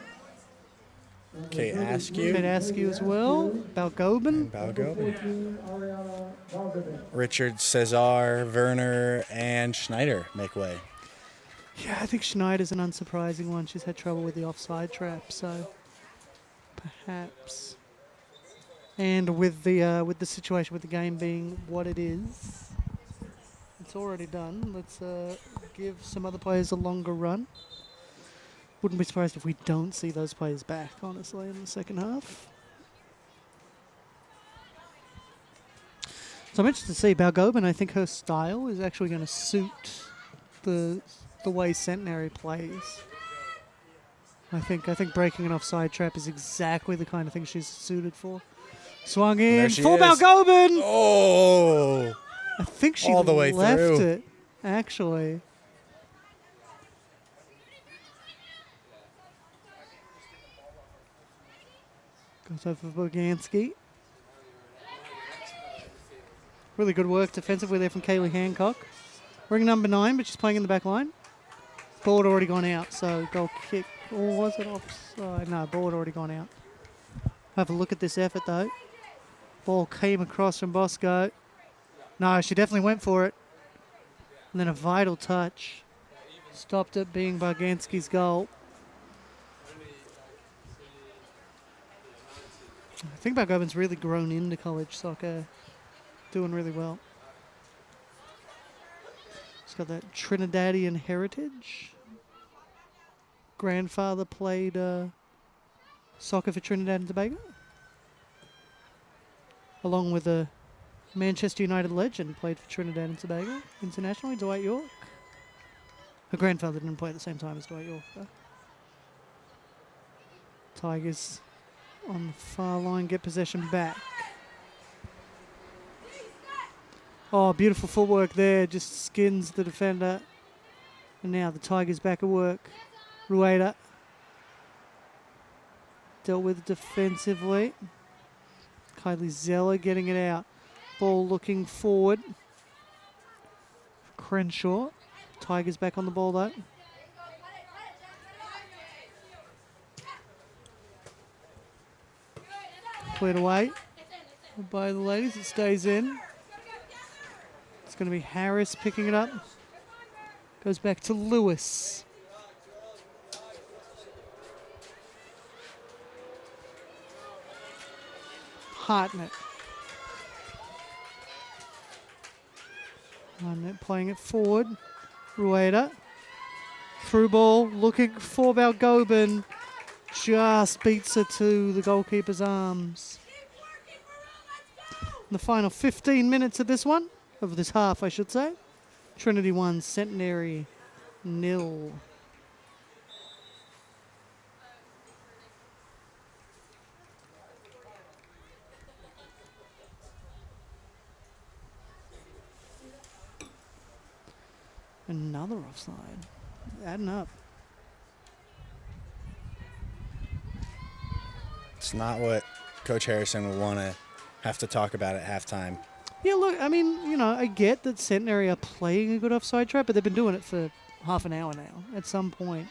B: Kate Askew.
A: Kate Askew as well. Balgobin.
B: Richard, Cesar, Werner, and Schneider make way.
A: Yeah, I think Schneider's an unsurprising one. She's had trouble with the offside trap, so perhaps. And with the situation with the game being what it is, it's already done. Let's give some other players a longer run. Wouldn't be surprised if we don't see those players back, honestly, in the second half. So I'm interested to see Balgobin. I think her style is actually going to suit the way Centenary plays. I think breaking an offside trap is exactly the kind of thing she's suited for. Swung in for Balgobin.
B: Oh!
A: I think she
B: all the way
A: left
B: through.
A: it, actually. Goes over for Boganski. Really good work defensively there from Kaylee Hancock. Ring number 9, but she's playing in the back line. Ball had already gone out, so goal kick. Or was it offside? No, ball had already gone out. Have a look at this effort, though. Ball came across from Bosco. No, she definitely went for it. And then a vital touch. Stopped it being Barganski's goal. I think Balgobin's really grown into college soccer. Doing really well. He's got that Trinidadian heritage. Grandfather played soccer for Trinidad and Tobago. Along with a Manchester United legend, played for Trinidad and Tobago internationally, Dwight York. Her grandfather didn't play at the same time as Dwight York, though. Tigers on the far line get possession back. Oh, beautiful footwork there. Just skins the defender. And now the Tigers back at work. Rueda dealt with defensively. Kylie Zeller getting it out. Ball looking forward. Crenshaw. Tigers back on the ball though. Cleared away by the ladies. It stays in. It's going to be Harris picking it up. Goes back to Lewis. Hartnett. Hartnett playing it forward. Rueda. Through ball, looking for Balgobin. just beats it to the goalkeeper's arms. In the final 15 minutes of this one, of this half, I should say. Trinity 1, Centenary 0. Another offside. Adding up.
B: It's not what Coach Harrison will want to have to talk about at halftime.
A: Yeah, look, I mean, you know, I get that Centenary are playing a good offside trap, but they've been doing it for half an hour now. At some point,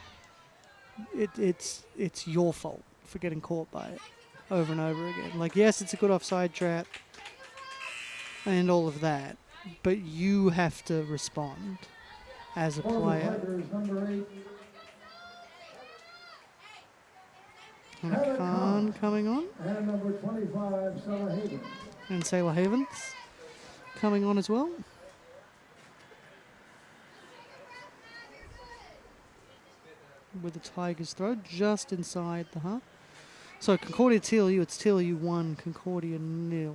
A: it's your fault for getting caught by it over and over again. Like, yes, it's a good offside trap and all of that, but you have to respond as a player. Khan coming on.
C: And number 25, Salah Haven.
A: And Sailor Havens coming on as well. With the Tigers throw just inside the half. So Concordia TLU, it's TLU 1, Concordia 0.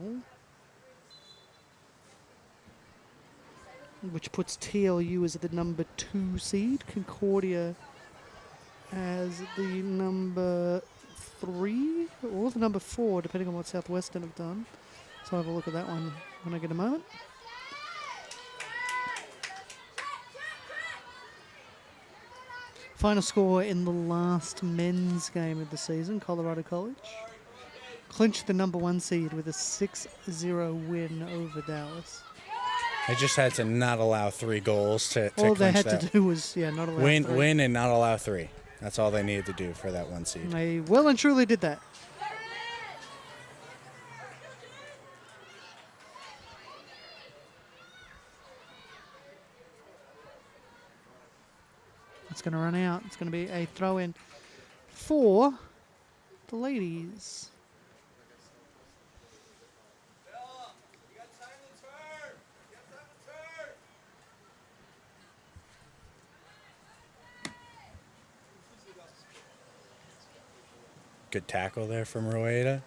A: Which puts TLU as the number 2 seed. Concordia as the number 3 or the number 4, depending on what Southwestern have done. So I'll have a look at that one when I get a moment. Final score in the last men's game of the season, Colorado College clinched the number 1 seed with a 6-0 win over Dallas.
B: They just had to not allow 3 goals to
A: All they
B: clinch
A: had to do was, not allow
B: win,
A: 3.
B: win, and not allow 3. That's all they needed to do for that 1 seed.
A: They well and truly did that. It's going to run out. It's going to be a throw-in for the ladies.
B: Good tackle there from Rueda.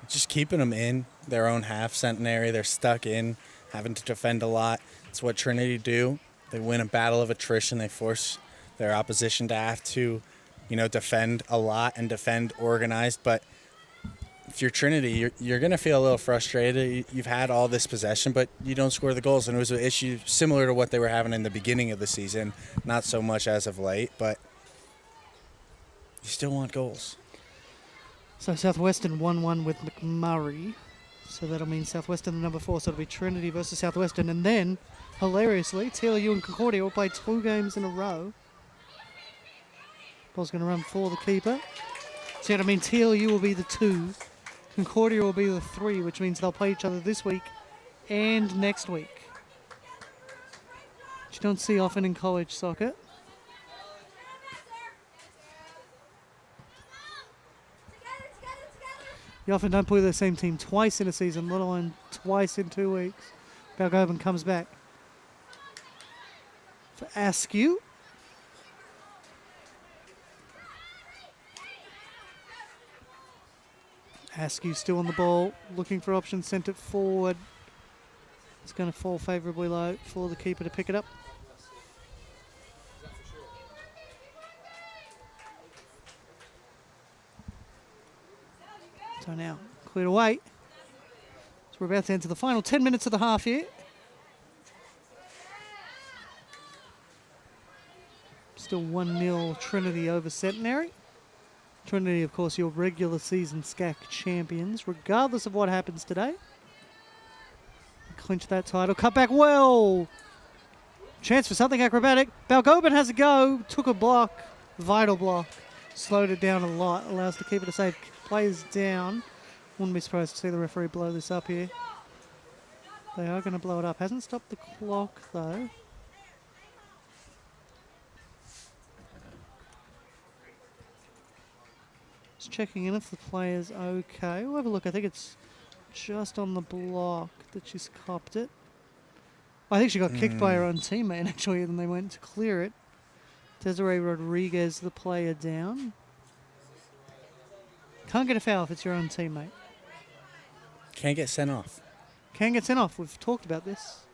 B: Just keeping them in their own half. Centenary, they're stuck in, having to defend a lot. It's what Trinity do. They win a battle of attrition. They force their opposition to have to, defend a lot and defend organized. But if you're Trinity, you're going to feel a little frustrated. You've had all this possession, but you don't score the goals. And it was an issue similar to what they were having in the beginning of the season. Not so much as of late, but you still want goals.
A: So Southwestern 1-1 with McMurray. So that'll mean Southwestern the number 4. So it'll be Trinity versus Southwestern. And then, hilariously, TLU and Concordia will play 2 games in a row. Ball's going to run for the keeper. So that'll mean TLU will be the 2. Concordia will be the 3, which means they'll play each other this week and next week. Which you don't see often in college soccer. You often don't play the same team twice in a season, let alone twice in 2 weeks. Balgovan comes back for Askew. Askew still on the ball, looking for options, sent it forward. It's going to fall favourably low for the keeper to pick it up. So now, cleared away. So we're about to enter the final 10 minutes of the half here. Still 1-0 Trinity over Centenary. Trinity, of course, your regular season SCAC champions, regardless of what happens today. Clinch that title. Cut back well. Chance for something acrobatic. Balgoban has a go. Took a block. Vital block. Slowed it down a lot. Allows the keeper to save players down. Wouldn't be surprised to see the referee blow this up here. They are going to blow it up. Hasn't stopped the clock, though. Just checking in if the player's okay. We'll have a look. I think it's just on the block that she's copped it. I think she got kicked by her own teammate, actually, and they went to clear it. Desiree Rodriguez, the player, down. can't get a foul if it's your own teammate.
B: Can't get sent off.
A: Can get sent off. We've talked about this.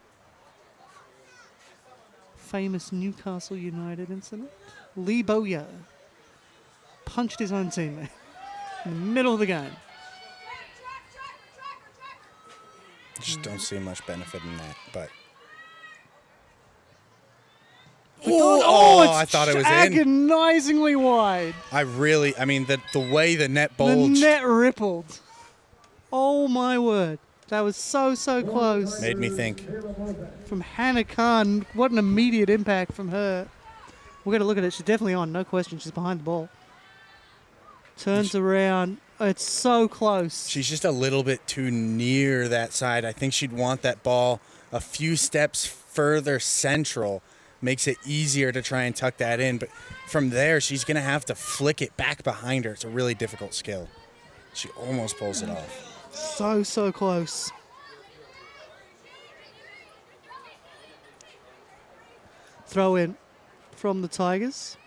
A: Famous Newcastle United incident. Lee Bowyer punched his own teammate in the middle of the game.
B: Just don't see much benefit in that, but.
A: Oh,
B: I thought it was in.
A: agonizingly wide.
B: I mean, the way the net
A: The
B: bulged
A: net rippled. Oh my word. That was so close.
B: made me think.
A: From Hannah Khan, what an immediate impact from her. We're going to look at it. She's definitely on, no question. She's behind the ball. Turns around. It's so close.
B: She's just a little bit too near that side. I think she'd want that ball a few steps further central. Makes it easier to try and tuck that in. But from there, she's going to have to flick it back behind her. It's a really difficult skill. She almost pulls it off.
A: So close. Throw in from the Tigers.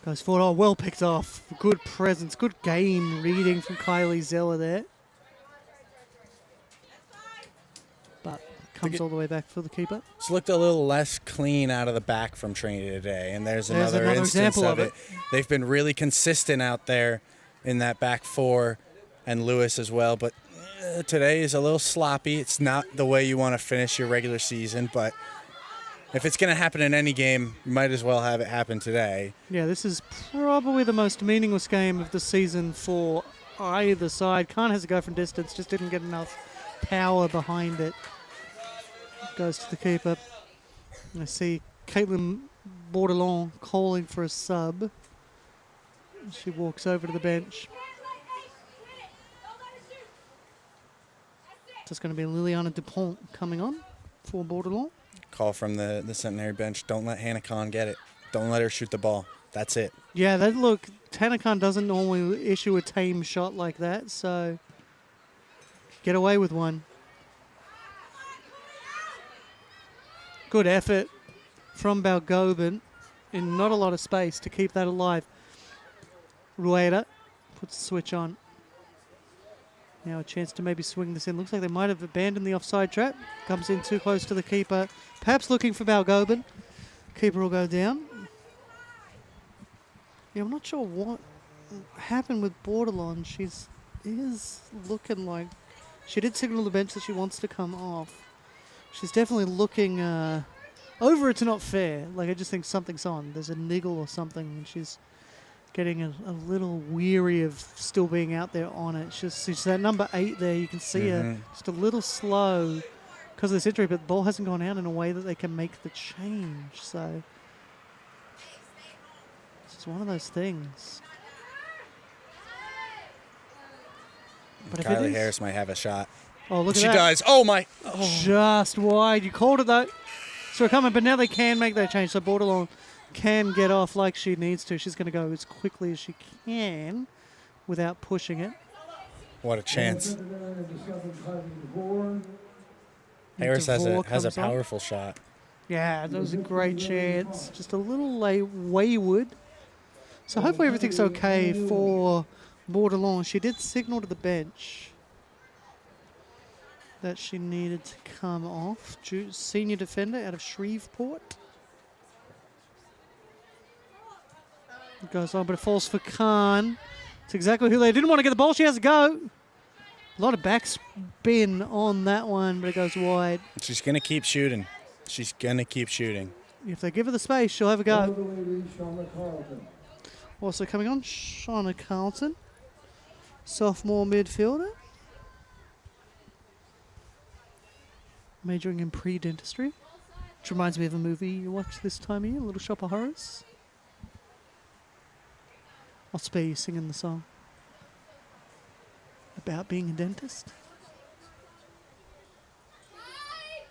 A: Goes forward. Oh, well picked off. Good presence. Good game reading from Kylie Zeller there. But comes all the way back for the keeper.
B: It's looked a little less clean out of the back from Trinity today, and there's another instance
A: example
B: of
A: of
B: it. They've been really consistent out there in that back four, and Lewis as well, but today is a little sloppy. It's not the way you want to finish your regular season, but if it's going to happen in any game, you might as well have it happen today.
A: Yeah, this is probably the most meaningless game of the season for either side. Khan has a go from distance, just didn't get enough power behind it. Goes to the keeper. I see Caitlin Bordelon calling for a sub. She walks over to the bench. Just going to be Liliana Dupont coming on for Bordelon.
B: Call from the Centenary bench. Don't let Hannah Khan get it. Don't let her shoot the ball. That's it.
A: Yeah, Hannah Khan doesn't normally issue a tame shot like that, so get away with one. Good effort from Balgobin in not a lot of space to keep that alive. Rueda puts the switch on. Now a chance to maybe swing this in. Looks like they might have abandoned the offside trap. Comes in too close to the keeper. Perhaps looking for Balgobin. Keeper will go down. Yeah, I'm not sure what happened with Bordelon. She is looking like... She did signal the bench that she wants to come off. She's definitely looking over. It's not fair. Like, I just think something's on. There's a niggle or something, and she's getting a little weary of still being out there on it. She's that number 8 there. You can see her just a little slow because of this injury, but the ball hasn't gone out in a way that they can make the change. So it's one of those things. But
B: Kylie Harris might have a shot.
A: Oh, look at
B: she
A: that.
B: does. Oh, my. Oh.
A: Just wide. You called it, though. So we're coming, but now they can make that change. So Bordelon can get off like she needs to. She's going to go as quickly as she can without pushing it.
B: What a chance. Harris has a powerful shot.
A: Yeah, that was a great chance. Just a little wayward. So hopefully everything's okay for Bordelon. She did signal to the bench that she needed to come off. Senior defender out of Shreveport. It goes on, but it falls for Khan. It's exactly who they didn't want to get the ball. She has to go. A lot of backspin on that one, but it goes wide.
B: She's going to keep shooting. She's going to keep shooting.
A: If they give her the space, she'll have a go. Also coming on, Shauna Carlton, sophomore midfielder. Majoring in pre-dentistry, which reminds me of a movie you watch this time of year, Little Shop of Horrors. I'll spare you singing the song about being a dentist.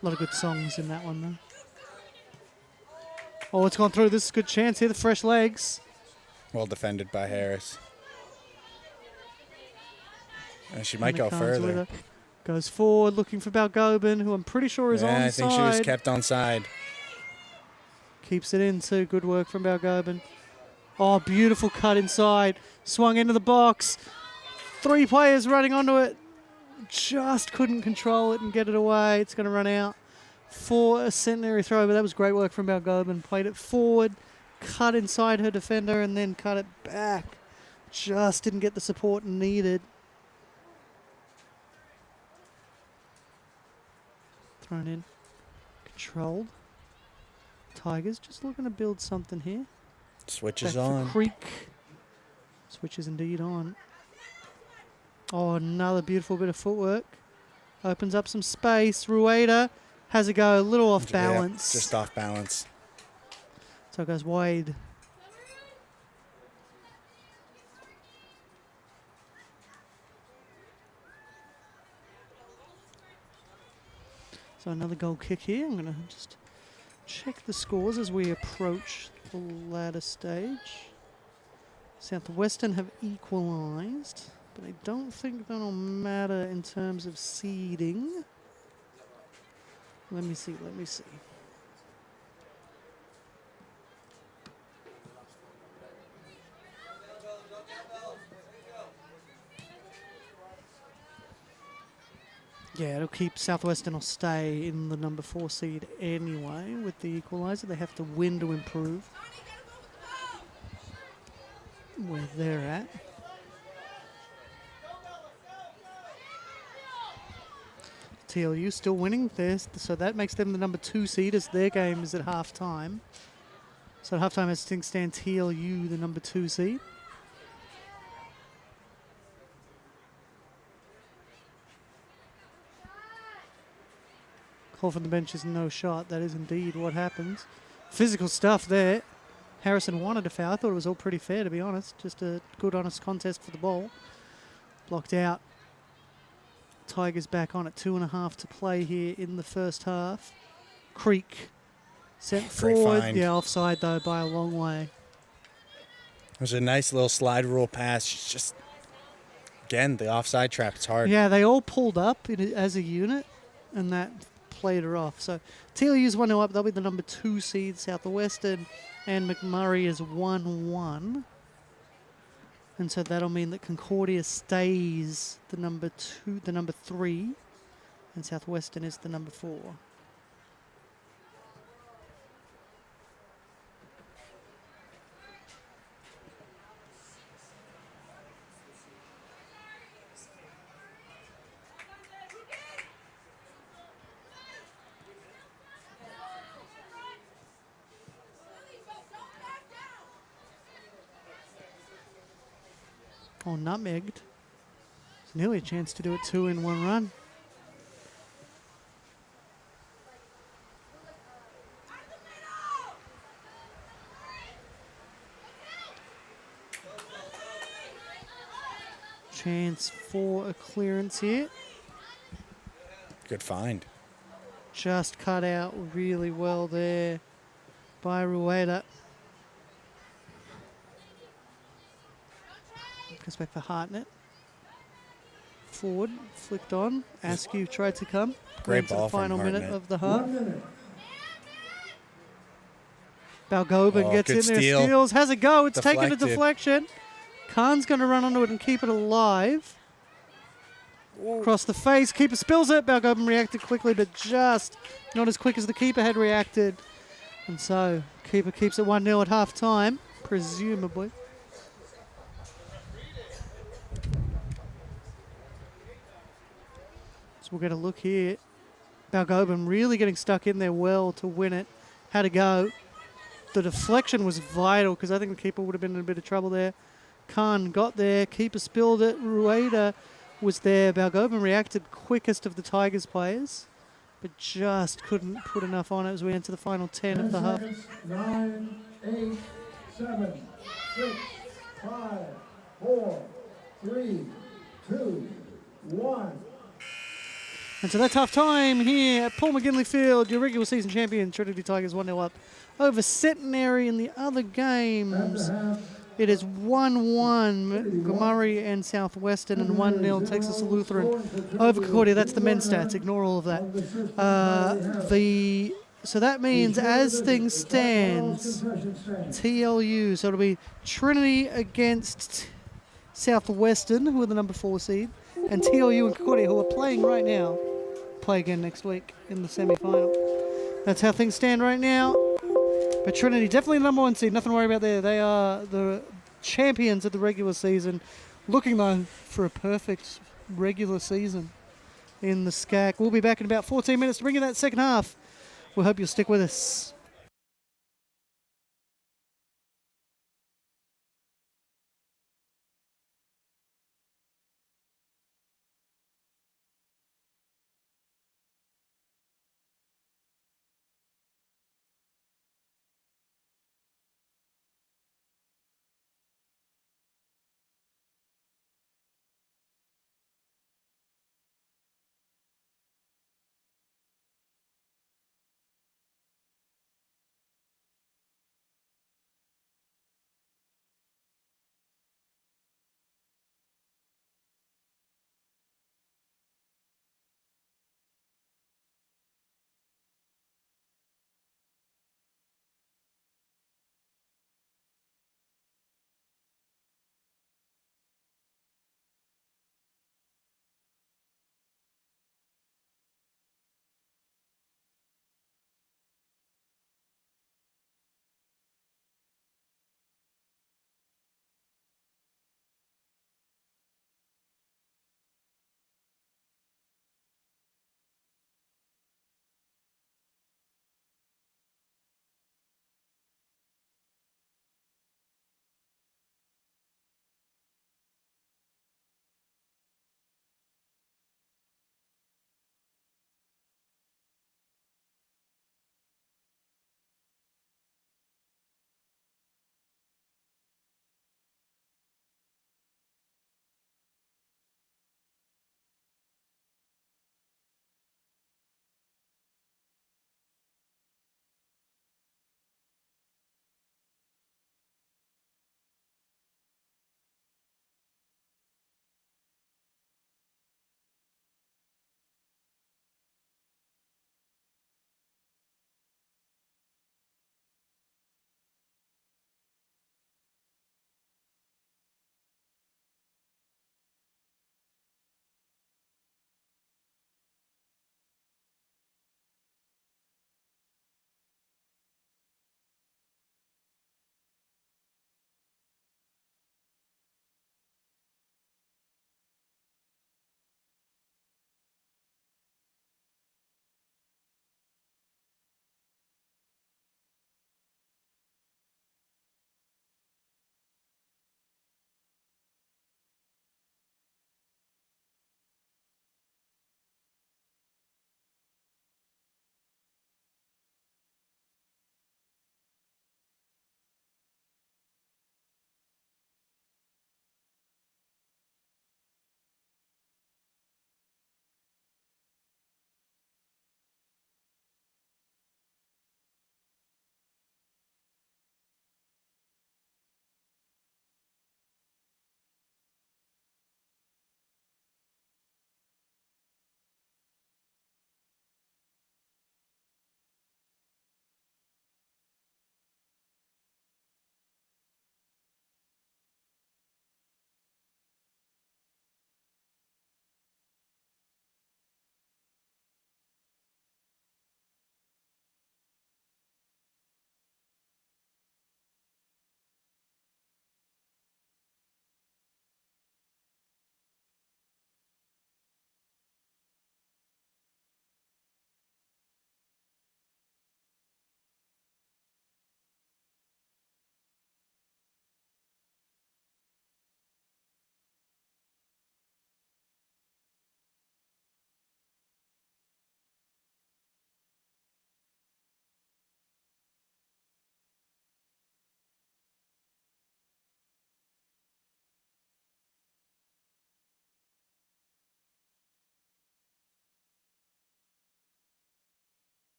A: A lot of good songs in that one, though. Oh, it's gone through. This is a good chance here. The fresh legs.
B: Well defended by Harris. And she might go
A: Hannah Khan's with
B: further.
A: her. Goes forward, looking for Balgobin, who I'm pretty sure is onside.
B: I think she was kept onside.
A: Keeps it in too. Good work from Balgobin. Oh, beautiful cut inside. Swung into the box. 3 players running onto it. Just couldn't control it and get it away. It's going to run out for a Centenary throw, but that was great work from Balgobin. Played it forward, cut inside her defender, and then cut it back. Just didn't get the support needed. Thrown in. Controlled. Tigers just looking to build something here.
B: Switch is
A: Back for
B: on.
A: Creek. Switch is indeed on. Oh, another beautiful bit of footwork. Opens up some space. Rueda has a go, a little off balance.
B: Just off balance.
A: So it goes wide. So another goal kick here. I'm going to just check the scores as we approach the latter stage. Southwestern have equalised, but I don't think that'll matter in terms of seeding. Let me see. Yeah, it'll keep Southwestern will stay in the number 4 seed anyway with the equaliser. They have to win to improve where they're at. TLU still winning there, so that makes them the number 2 seed as their game is at half-time. So at half-time, as things stand, TLU the number 2 seed. Call from the bench is no shot. That is indeed what happens. Physical stuff there. Harrison wanted a foul. I thought it was all pretty fair, to be honest. Just a good, honest contest for the ball. Blocked out. Tigers back on at 2.5 to play here in the first half. Creek sent forward.
B: Find.
A: Yeah, offside though by a long way.
B: It was a nice little slide rule pass. She's just, again, the offside trap. It's hard.
A: Yeah, they all pulled up as a unit, and that played her off. So TLU's 1-0 up. They'll be the number 2 seed. Southwestern and McMurray is 1-1. And so that'll mean that Concordia stays the number 3, and Southwestern is the number 4. Oh, nutmegged. It's nearly a chance to do it 2 in 1 run. Chance for a clearance here.
B: Good find.
A: Just cut out really well there by Rueda. Goes back for Hartnett. Forward, flicked on. Askew tried to come.
B: Great
A: into
B: ball
A: the final
B: from
A: minute
B: Hartnett.
A: of the half.
C: 1 minute.
A: Balgobin gets
B: good
A: in there,
B: steal.
A: steals, has a go. It's taken a
B: Deflected.
A: deflection. Khan's going to run onto it and keep it alive. Across the face, keeper spills it. Balgobin reacted quickly, but just not as quick as the keeper had reacted. And so, keeper keeps it 1-0 at half time, presumably. So we'll get a look here. Balgobin really getting stuck in there well to win it. Had a go. The deflection was vital because I think the keeper would have been in a bit of trouble there. Khan got there. Keeper spilled it. Rueda was there. Balgobin reacted quickest of the Tigers players, but just couldn't put enough on it as we enter the final 10 of the half.
C: 10 seconds. 9, 8, 7, 6, 5, 4, 3, 2, 1.
A: And so that's half time here at Paul McGinley Field. Your regular season champion, Trinity Tigers 1-0 up over Centenary in the other games.
C: At the half,
A: It is 1-1 Murray and Southwestern and 1-0 Texas Lutheran over Concordia. That's the men's stats. Ignore all of that. So that means as things stand, TLU. So it'll be Trinity against Southwestern, who are the number 4 seed, and TLU and Concordia, who are playing right now, play again next week in the semi-final. That's how things stand right now. But Trinity, definitely the number 1 seed. Nothing to worry about there. They are the champions of the regular season. Looking, though, for a perfect regular season in the SCAC. We'll be back in about 14 minutes to bring you that second half. We hope you'll stick with us.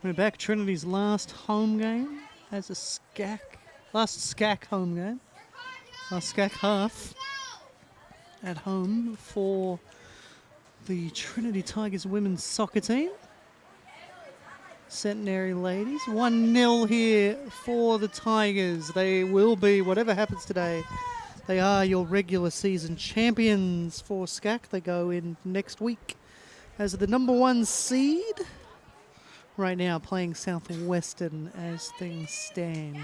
A: We're back. Trinity's last home game as a last SCAC home game. Last SCAC half at home for the Trinity Tigers women's soccer team. Centenary ladies. 1-0 here for the Tigers. They will be, whatever happens today, they are your regular season champions for SCAC. They go in next week as the number 1 seed. Right now playing Southwestern as things stand.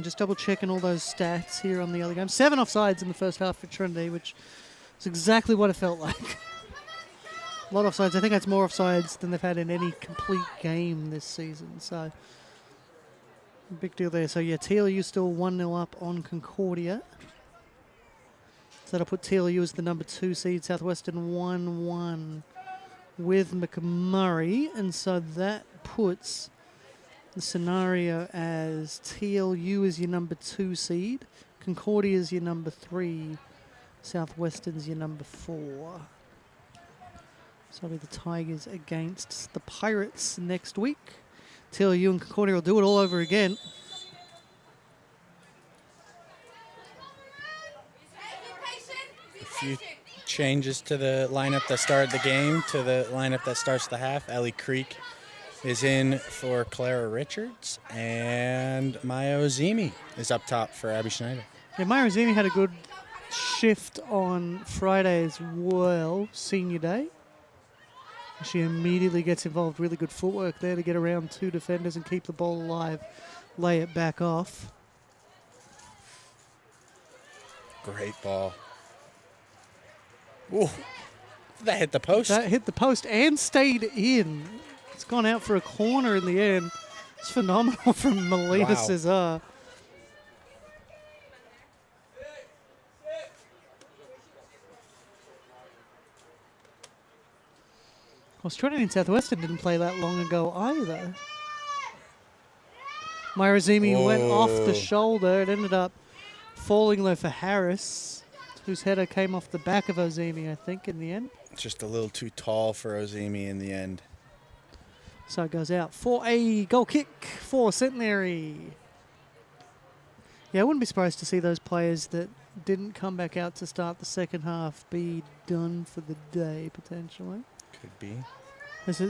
A: Just double checking all those stats here on the other game. 7 offsides in the first half for Trinity, which is exactly what it felt like. A lot of offsides. I think that's more offsides than they've had in any complete game this season. So, big deal there. So, yeah, TLU still 1-0 up on Concordia. So that'll put TLU as the number 2 seed. Southwestern 1-1 with McMurray. And so that puts the scenario as TLU is your number 2 seed, Concordia is your number 3, Southwestern's your number 4. So it'll be the Tigers against the Pirates next week. TLU and Concordia will do it all over again.
B: A few changes to the lineup that started the game to the lineup that starts the half. Ellie Creek is in for Clara Richards, and Maya Ozimi is up top for Abby Schneider.
A: Yeah, Maya Ozimi had a good shift on Friday as well, senior day. She immediately gets involved. Really good footwork there to get around 2 defenders and keep the ball alive, lay it back off.
B: Great ball. Ooh, that hit the post.
A: That hit the post and stayed in. It's gone out for a corner in the end. It's phenomenal from Melina Cesar. Trinity and Southwestern didn't play that long ago either. Myrazimi went off the shoulder. It ended up falling though for Harris, whose header came off the back of Ozimi, I think, in the end.
B: Just a little too tall for Ozimi in the end.
A: So it goes out for a goal kick for Centenary. Yeah, I wouldn't be surprised to see those players that didn't come back out to start the second half be done for the day, potentially.
B: Could be.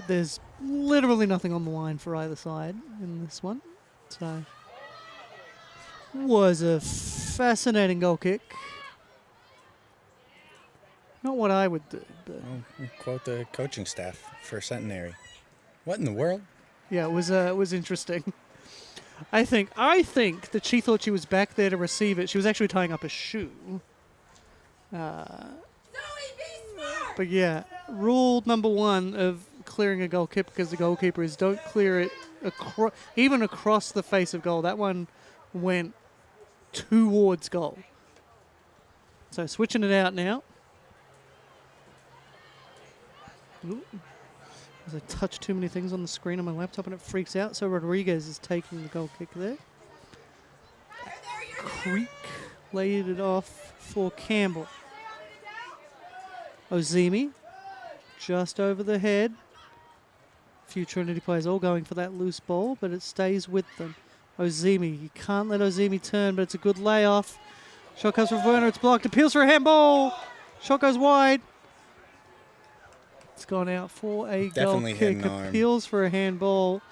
A: There's literally nothing on the line for either side in this one. So, was a fascinating goal kick. Not what I would do, but...
B: Well, quote the coaching staff for Centenary. What in the world?
A: Yeah, it was interesting. I think that she thought she was back there to receive it. She was actually tying up a shoe. But yeah, rule number 1 of clearing a goal kick because the goalkeeper is don't clear it even across the face of goal. That one went towards goal. So switching it out now. Ooh. As I touch too many things on the screen on my laptop and it freaks out. So Rodriguez is taking the goal kick there. Creek laid it off for Campbell. Ozimi just over the head. A few Trinity players all going for that loose ball, but it stays with them. Ozimi, you can't let Ozimi turn, but it's a good layoff. Shot comes from Werner, it's blocked. Appeals for a handball. Shot goes wide. It's gone out for a
B: Definitely
A: goal kick. Appeals for a handball.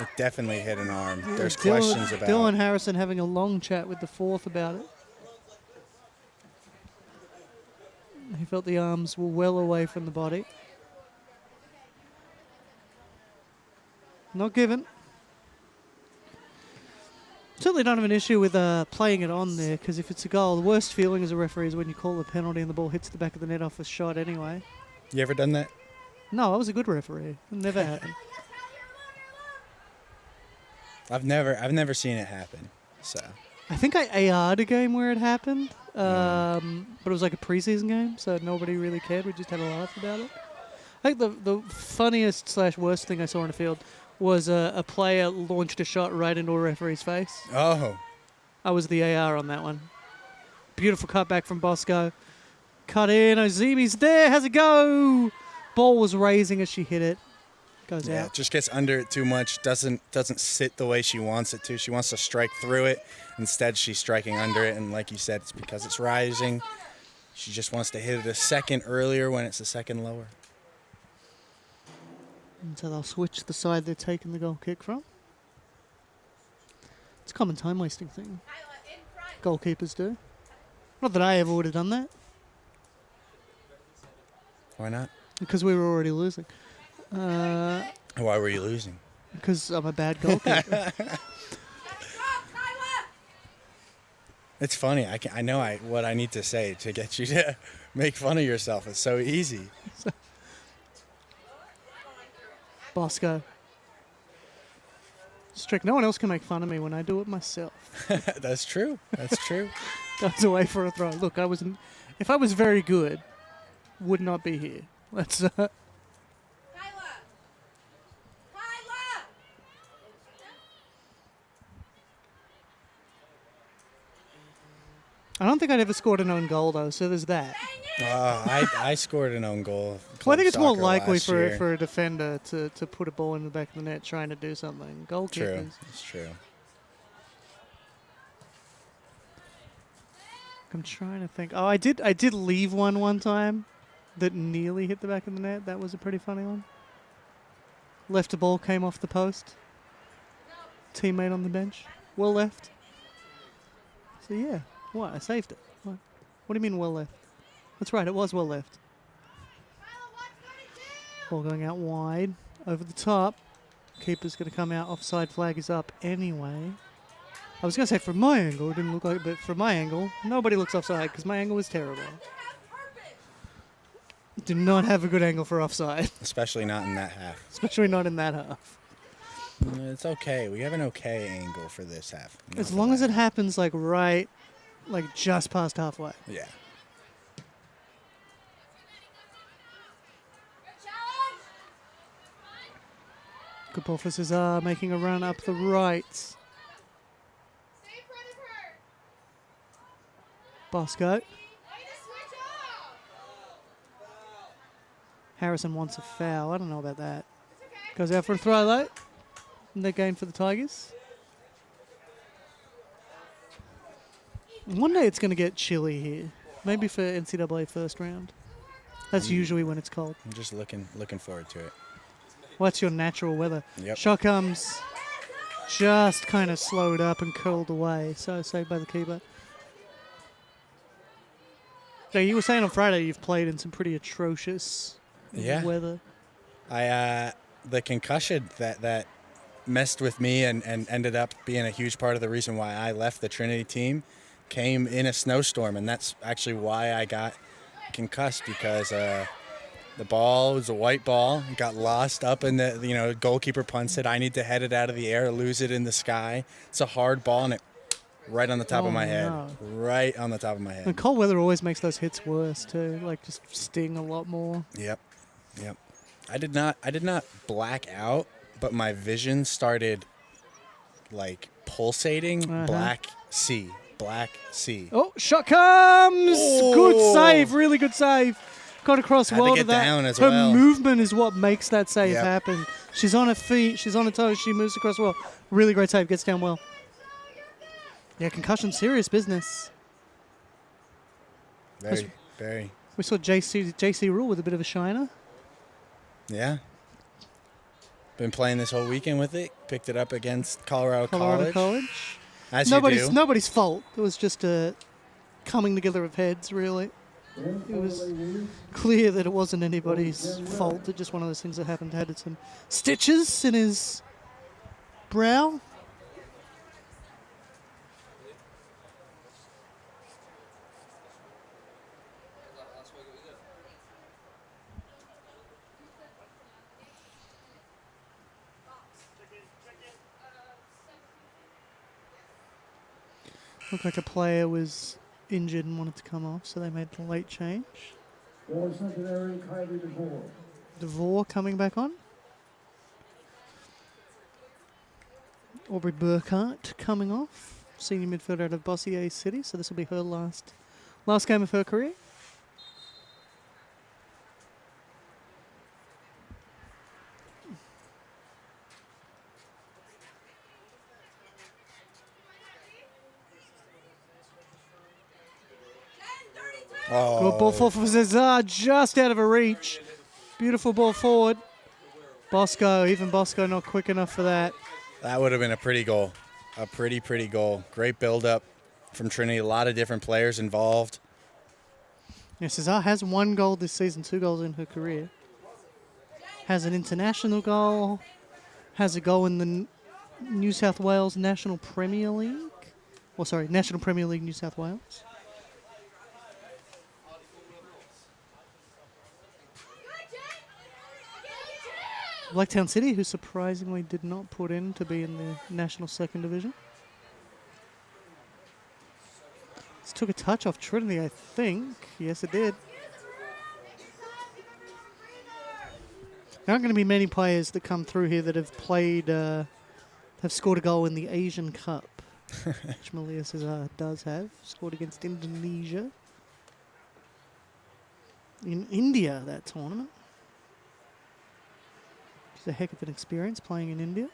B: It definitely hit an arm. There's questions about it.
A: Dylan Harrison having a long chat with the fourth about it. He felt the arms were well away from the body. Not given. Certainly don't have an issue with playing it on there, because if it's a goal, the worst feeling as a referee is when you call a penalty and the ball hits the back of the net off a shot anyway.
B: You ever done that?
A: No, I was a good referee. It never happened.
B: I've never seen it happen. So
A: I think I AR'd a game where it happened, but it was like a preseason game, so nobody really cared. We just had a laugh about it. I think the funniest / worst thing I saw on the field was a player launched a shot right into a referee's face.
B: Oh.
A: I was the AR on that one. Beautiful cutback from Bosco. Cut in. Ozimi's there. How's it go? Ball was raising as she hit it. Goes out.
B: Just gets under it too much. Doesn't sit the way she wants it to. She wants to strike through it. Instead, she's striking under it. And like you said, it's because it's rising. She just wants to hit it a second earlier when it's a second lower.
A: And so they'll switch the side they're taking the goal kick from. It's a common time-wasting thing. Goalkeepers do. Not that I ever would have done that.
B: Why not?
A: Because we were already losing.
B: Why were you losing?
A: Because I'm a bad goalkeeper.
B: It's funny. I know what I need to say to get you to make fun of yourself. It's so easy.
A: Bosco. Strict. No one else can make fun of me when I do it myself.
B: That's true. That's true.
A: Goes away for a throw. Look, if I was very good, would not be here. Let's. I don't think I'd ever scored an own goal though, so there's that.
B: I scored an own goal.
A: Well, I think it's more likely
B: for
A: for a defender to put a ball in the back of the net trying to do something. Goalkeepers.
B: True. It's true.
A: I'm trying to think. Oh, I did leave one time that nearly hit the back of the net. That was a pretty funny one. Left a ball, came off the post. Teammate on the bench. Well left. So yeah. What? I saved it. What do you mean well left? That's right, it was well left. Ball going out wide. Over the top. Keeper's going to come out. Offside flag is up anyway. I was going to say from my angle, it didn't look like it, but from my angle, nobody looks offside because my angle was terrible. Did not have a good angle for offside.
B: Especially not in that half.
A: Especially not in that half.
B: It's okay. We have an okay angle for this half.
A: As long as it happens like just past halfway.
B: Yeah.
A: Good ball for Cesar, making a run up the right. Bosco. Harrison wants a foul. I don't know about that. Goes out for a throw though. Net gain for the Tigers. One day it's going to get chilly here. Maybe for NCAA first round. That's usually when it's cold.
B: I'm just looking forward to it.
A: Well, that's your natural weather.
B: Yep.
A: Shot comes. Just kind of slowed up and curled away. So saved by the keeper. So you were saying on Friday you've played in some pretty atrocious weather.
B: The concussion that messed with me and ended up being a huge part of the reason why I left the Trinity team came in a snowstorm, and that's actually why I got concussed, because the ball was a white ball, got lost up in the goalkeeper punts it. I need to head it out of the air, lose it in the sky. It's a hard ball, and it right on the top of my head. Right on the top of my head.
A: And cold weather always makes those hits worse too, like just sting a lot more.
B: Yep. I did not black out, but my vision started like pulsating. Black C.
A: Oh, shot comes!
B: Oh.
A: Good save, really good save. Got across
B: Had to
A: well
B: get
A: to that.
B: down as
A: her
B: well.
A: movement is what makes that save
B: Yep.
A: happen. She's on her feet, she's on her toes, she moves across well. Really great save, gets down well. Yeah, concussion, serious business.
B: Very.
A: We saw JC Rule with a bit of a shiner.
B: Yeah. Been playing this whole weekend with it. Picked it up against Colorado
A: College.
B: As you do.
A: Nobody's fault. It was just a coming together of heads, really. It was clear that it wasn't anybody's fault. It's just one of those things that happened. Had some stitches in his brow. Looked like a player was injured and wanted to come off, so they made the late change.
C: For Centenary, Kylie DeVore.
A: DeVore coming back on. Aubrey Burkhart coming off. senior midfielder out of Bossier City, so this will be her last game of her career.
B: Oh,
A: Good ball forward for Cesar, just out of her reach. Beautiful ball forward. Even Bosco not quick enough for that.
B: that would have been a pretty goal. A pretty goal. Great build-up from Trinity. A lot of different players involved.
A: Yeah, Cesar has 1 goal this season, 2 goals in her career. Has an international goal. Has a goal in the New South Wales National Premier League. National Premier League New South Wales. Blacktown City, who surprisingly did not put in to be in the National Second Division. This took a touch off Trinity, I think. Yes, it did. There aren't going to be many players that come through here that have have scored a goal in the Asian Cup, which Malia Cesar does have. Scored against Indonesia. In India, that tournament. It's a heck of an experience playing in India.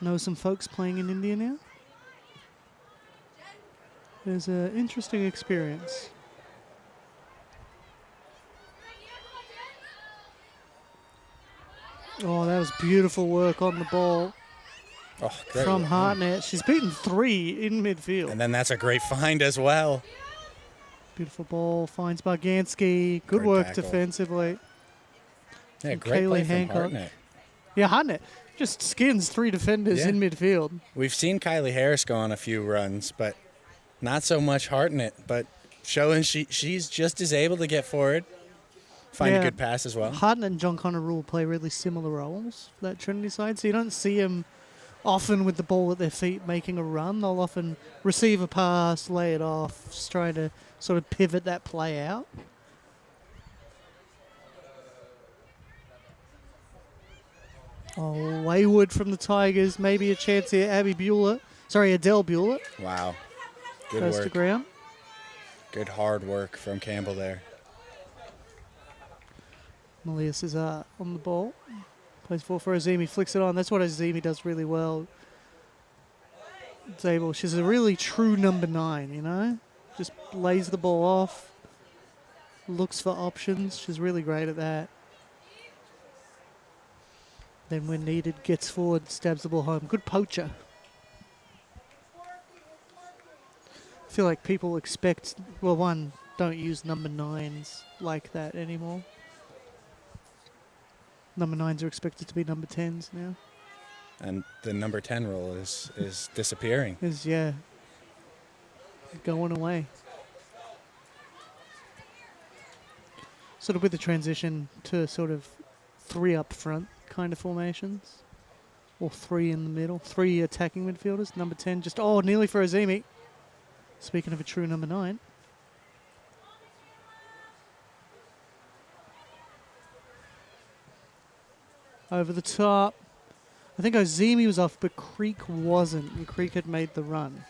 A: Know some folks playing in India now. It's an interesting experience. Oh, that was beautiful work on the ball from Hartnett. She's beaten 3 in midfield.
B: And then that's a great find as well.
A: Beautiful ball, finds Bargansky. Good work
B: tackle.
A: Defensively.
B: Yeah, great play from Hartnett.
A: Yeah, Hartnett just skins 3 defenders in midfield.
B: We've seen Kylie Harris go on a few runs, but not so much Hartnett. But showing she's just as able to get forward, find a good pass as well.
A: Hartnett and John Connor Rule play really similar roles for that Trinity side, so you don't see them often with the ball at their feet making a run. They'll often receive a pass, lay it off, just try to sort of pivot that play out. Oh, wayward from the Tigers. Maybe a chance here. Adele Bueller.
B: Wow. Good
A: Goes
B: work.
A: to ground.
B: Good hard work from Campbell there.
A: Malia Cesar on the ball. Plays for Azimi. Flicks it on. That's what Azimi does really well. She's a really true number 9, you know? Just lays the ball off. Looks for options. She's really great at that. Then when needed, gets forward, stabs the ball home. Good poacher. I feel like people expect, don't use number 9s like that anymore. Number 9s are expected to be number 10s now.
B: And the number 10 role is disappearing.
A: Going away. Sort of with the transition to sort of 3 up front kind of formations. Or 3 in the middle. 3 attacking midfielders. Number 10 nearly for Azimi. Speaking of a true number 9. Over the top. I think Azimi was off, but Creek wasn't. And Creek had made the run.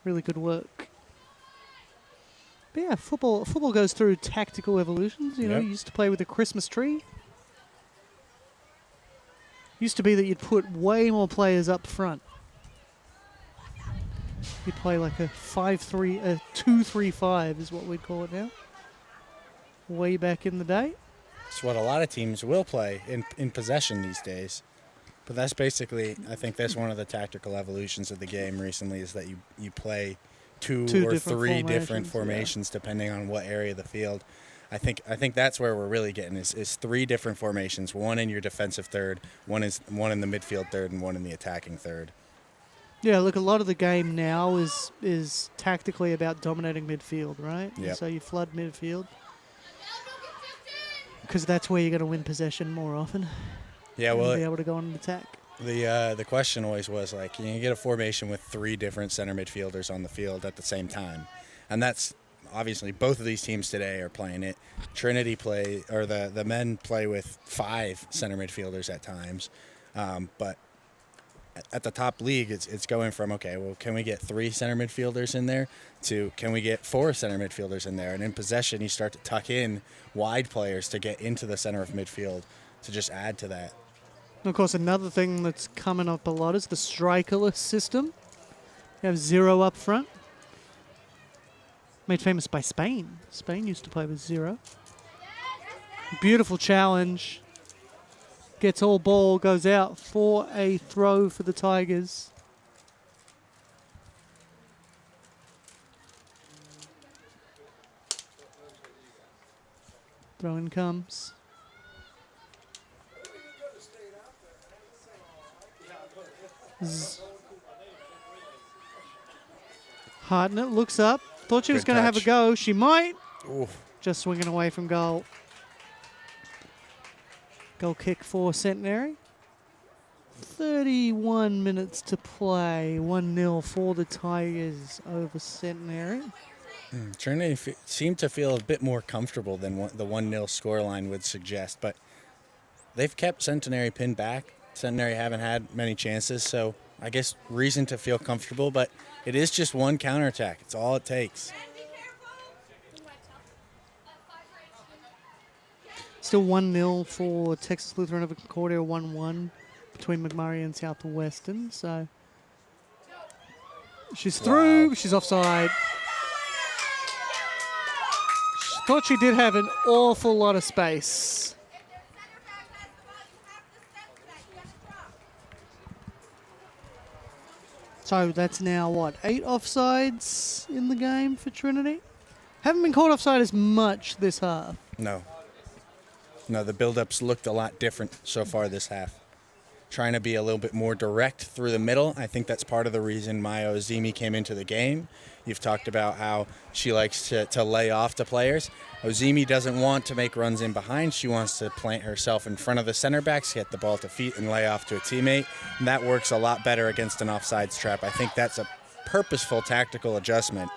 A: Really good work. But yeah, football goes through tactical evolutions. You know, you used to play with a Christmas tree. Used to be that you'd put way more players up front. You'd play like a 2-3-5 is what we'd call it now. Way back in the day.
B: It's what a lot of teams will play in possession these days. But that's basically, I think that's one of the tactical evolutions of the game recently is that you play two or three different formations depending on what area of the field. I think that's where we're really getting is 3 different formations, 1 in your defensive third, one in the midfield third, and 1 in the attacking third.
A: Yeah, look, a lot of the game now is tactically about dominating midfield, right?
B: Yeah.
A: So you flood midfield. Because that's where you're going to win possession more often.
B: Yeah, well,
A: be able to go on an attack.
B: The question always was like, can you get a formation with 3 different center midfielders on the field at the same time? And that's obviously both of these teams today are playing it. Trinity the men play with 5 center midfielders at times, but at the top league, it's going from, okay, well, can we get 3 center midfielders in there to can we get 4 center midfielders in there? And in possession, you start to tuck in wide players to get into the center of midfield to just add to that.
A: And of course, another thing that's coming up a lot is the strikerless system. You have 0 up front. Made famous by Spain. Spain used to play with 0. Beautiful challenge. Gets all ball, goes out for a throw for the Tigers. Throw in comes. Hartnett looks up. Thought she was going to have a go. She might.
B: Ooh.
A: Just swinging away from goal. Goal kick for Centenary. 31 minutes to play. 1-0 for the Tigers over Centenary.
B: Trinity seemed to feel a bit more comfortable than the 1-0 scoreline would suggest, but they've kept Centenary pinned back. Centenary haven't had many chances, so I guess reason to feel comfortable, but it is just one counterattack. It's all it takes.
A: Still 1-0 for Texas Lutheran over Concordia, 1-1 between McMurray and Southwestern. So she's through. Wow. She's offside. She thought she did have an awful lot of space. So that's now, what, 8 offsides in the game for Trinity? Haven't been caught offside as much this half.
B: No, the build-ups looked a lot different so far this half. Trying to be a little bit more direct through the middle. I think that's part of the reason Maya Ozimi came into the game. You've talked about how she likes to lay off to players. Ozimi doesn't want to make runs in behind. She wants to plant herself in front of the center backs, get the ball to feet, and lay off to a teammate. And that works a lot better against an offsides trap. I think that's a purposeful tactical adjustment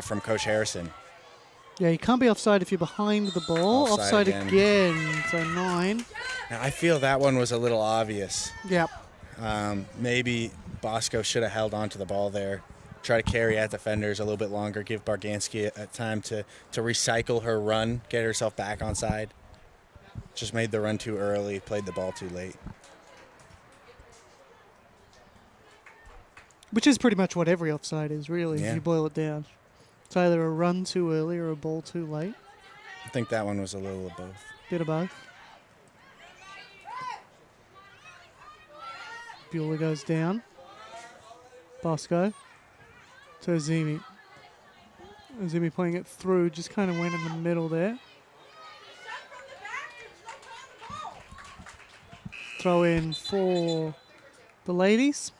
B: from Coach Harrison.
A: Yeah, you can't be offside if you're behind the ball. Offside again. So 9.
B: Now, I feel that one was a little obvious.
A: Yep.
B: Maybe Bosco should have held on to the ball there. Try to carry at defenders a little bit longer, give Barganski a time to recycle her run, get herself back on side. Just made the run too early, played the ball too late.
A: Which is pretty much what every offside is, really, if you boil it down. It's either a run too early or a ball too late.
B: I think that one was a little of both.
A: Bit of both. Bueller goes down. Bosco to Ozimi. Ozimi playing it through, just kind of went in the middle there. Throw in for the ladies.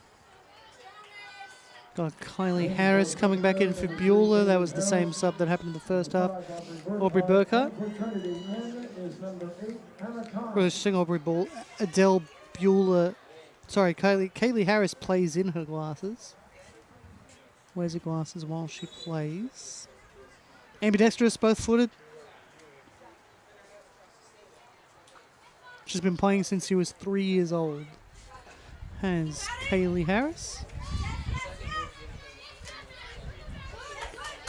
A: Got Kylie Harris coming back in for Bueller. That was the same sub that happened in the first half. Aubrey Burkhart. We're seeing Aubrey Ball. Adele Bueller. Sorry, Kaylee Harris plays in her glasses. Wears her glasses while she plays. Ambidextrous, both-footed. She's been playing since she was 3 years old. Has Kaylee Harris.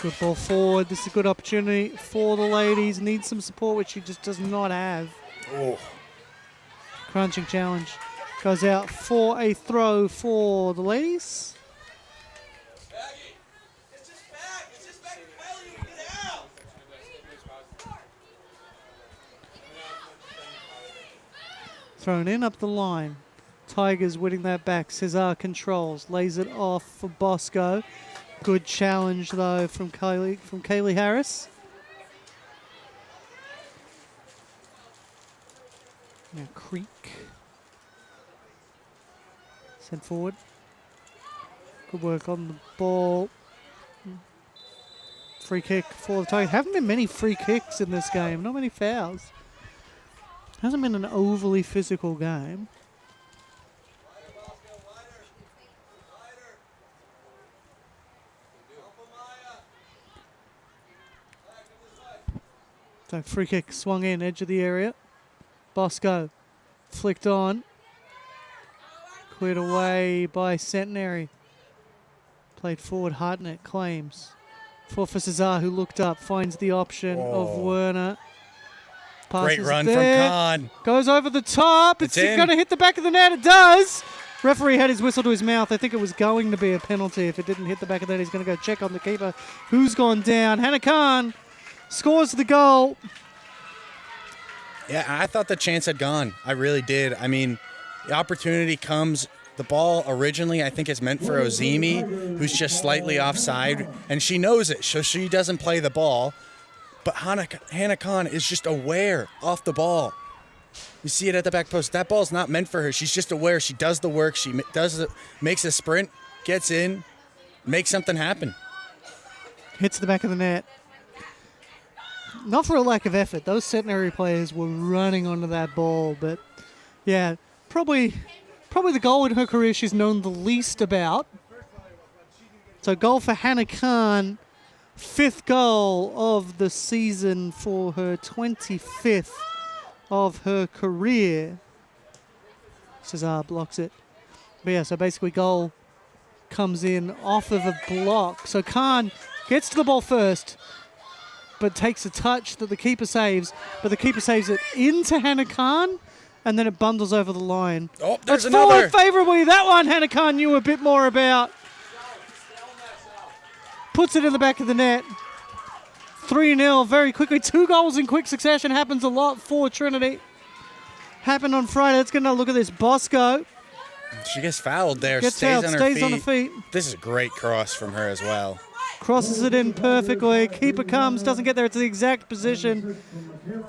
A: Good ball forward. This is a good opportunity for the ladies. Needs some support, which she just does not have.
B: Oh.
A: Crunching challenge. Goes out for a throw for the ladies. Thrown in up the line. Tigers winning that back. Cesar controls. Lays it off for Bosco. Good challenge, though, from Kaylee Harris. Now Creek. Sent forward. Good work on the ball. Free kick for the Tigers. Haven't been many free kicks in this game. Not many fouls. Hasn't been an overly physical game. So free kick swung in, edge of the area. Bosco flicked on. Cleared away by Centenary. Played forward, Hartnett claims. For Cesar, who looked up, finds the option of Werner.
B: Great
A: Passes
B: run
A: there.
B: from Kahn.
A: Goes over the top. It's
B: in.
A: going to hit the back of the net. It does. Referee had his whistle to his mouth. I think it was going to be a penalty. If it didn't hit the back of the net, he's going to go check on the keeper, who's gone down. Hannah Kahn scores the goal.
B: Yeah, I thought the chance had gone. I really did. I mean, the opportunity comes. The ball originally, I think, is meant for Ozimi, who's just slightly offside, and she knows it, so she doesn't play the ball. But Hannah Kahn is just aware off the ball. You see it at the back post. That ball's not meant for her. She's just aware. She does the work. She makes a sprint, gets in, makes something happen.
A: Hits the back of the net. Not for a lack of effort. Those Centenary players were running onto that ball, but yeah, probably the goal in her career she's known the least about. So goal for Hannah Kahn, 5th goal of the season for her 25th of her career. Cesar blocks it. But yeah, so basically goal comes in off of a block. So Kahn gets to the ball first, but takes a touch that the keeper saves, but the keeper saves it into Hannah Kahn, and then it bundles over the line.
B: Oh, there's
A: That's
B: another.
A: forward favourably. That one Hannah Kahn knew a bit more about. Puts it in the back of the net. 3-0 very quickly. 2 goals in quick succession. Happens a lot for Trinity. Happened on Friday. Let's get another look at this. Bosco
B: She gets fouled there.
A: gets
B: stays
A: fouled,
B: on her
A: stays
B: feet.
A: on the feet.
B: This is a great cross from her as well.
A: Crosses it in perfectly. Keeper comes, doesn't get there. It's the exact position.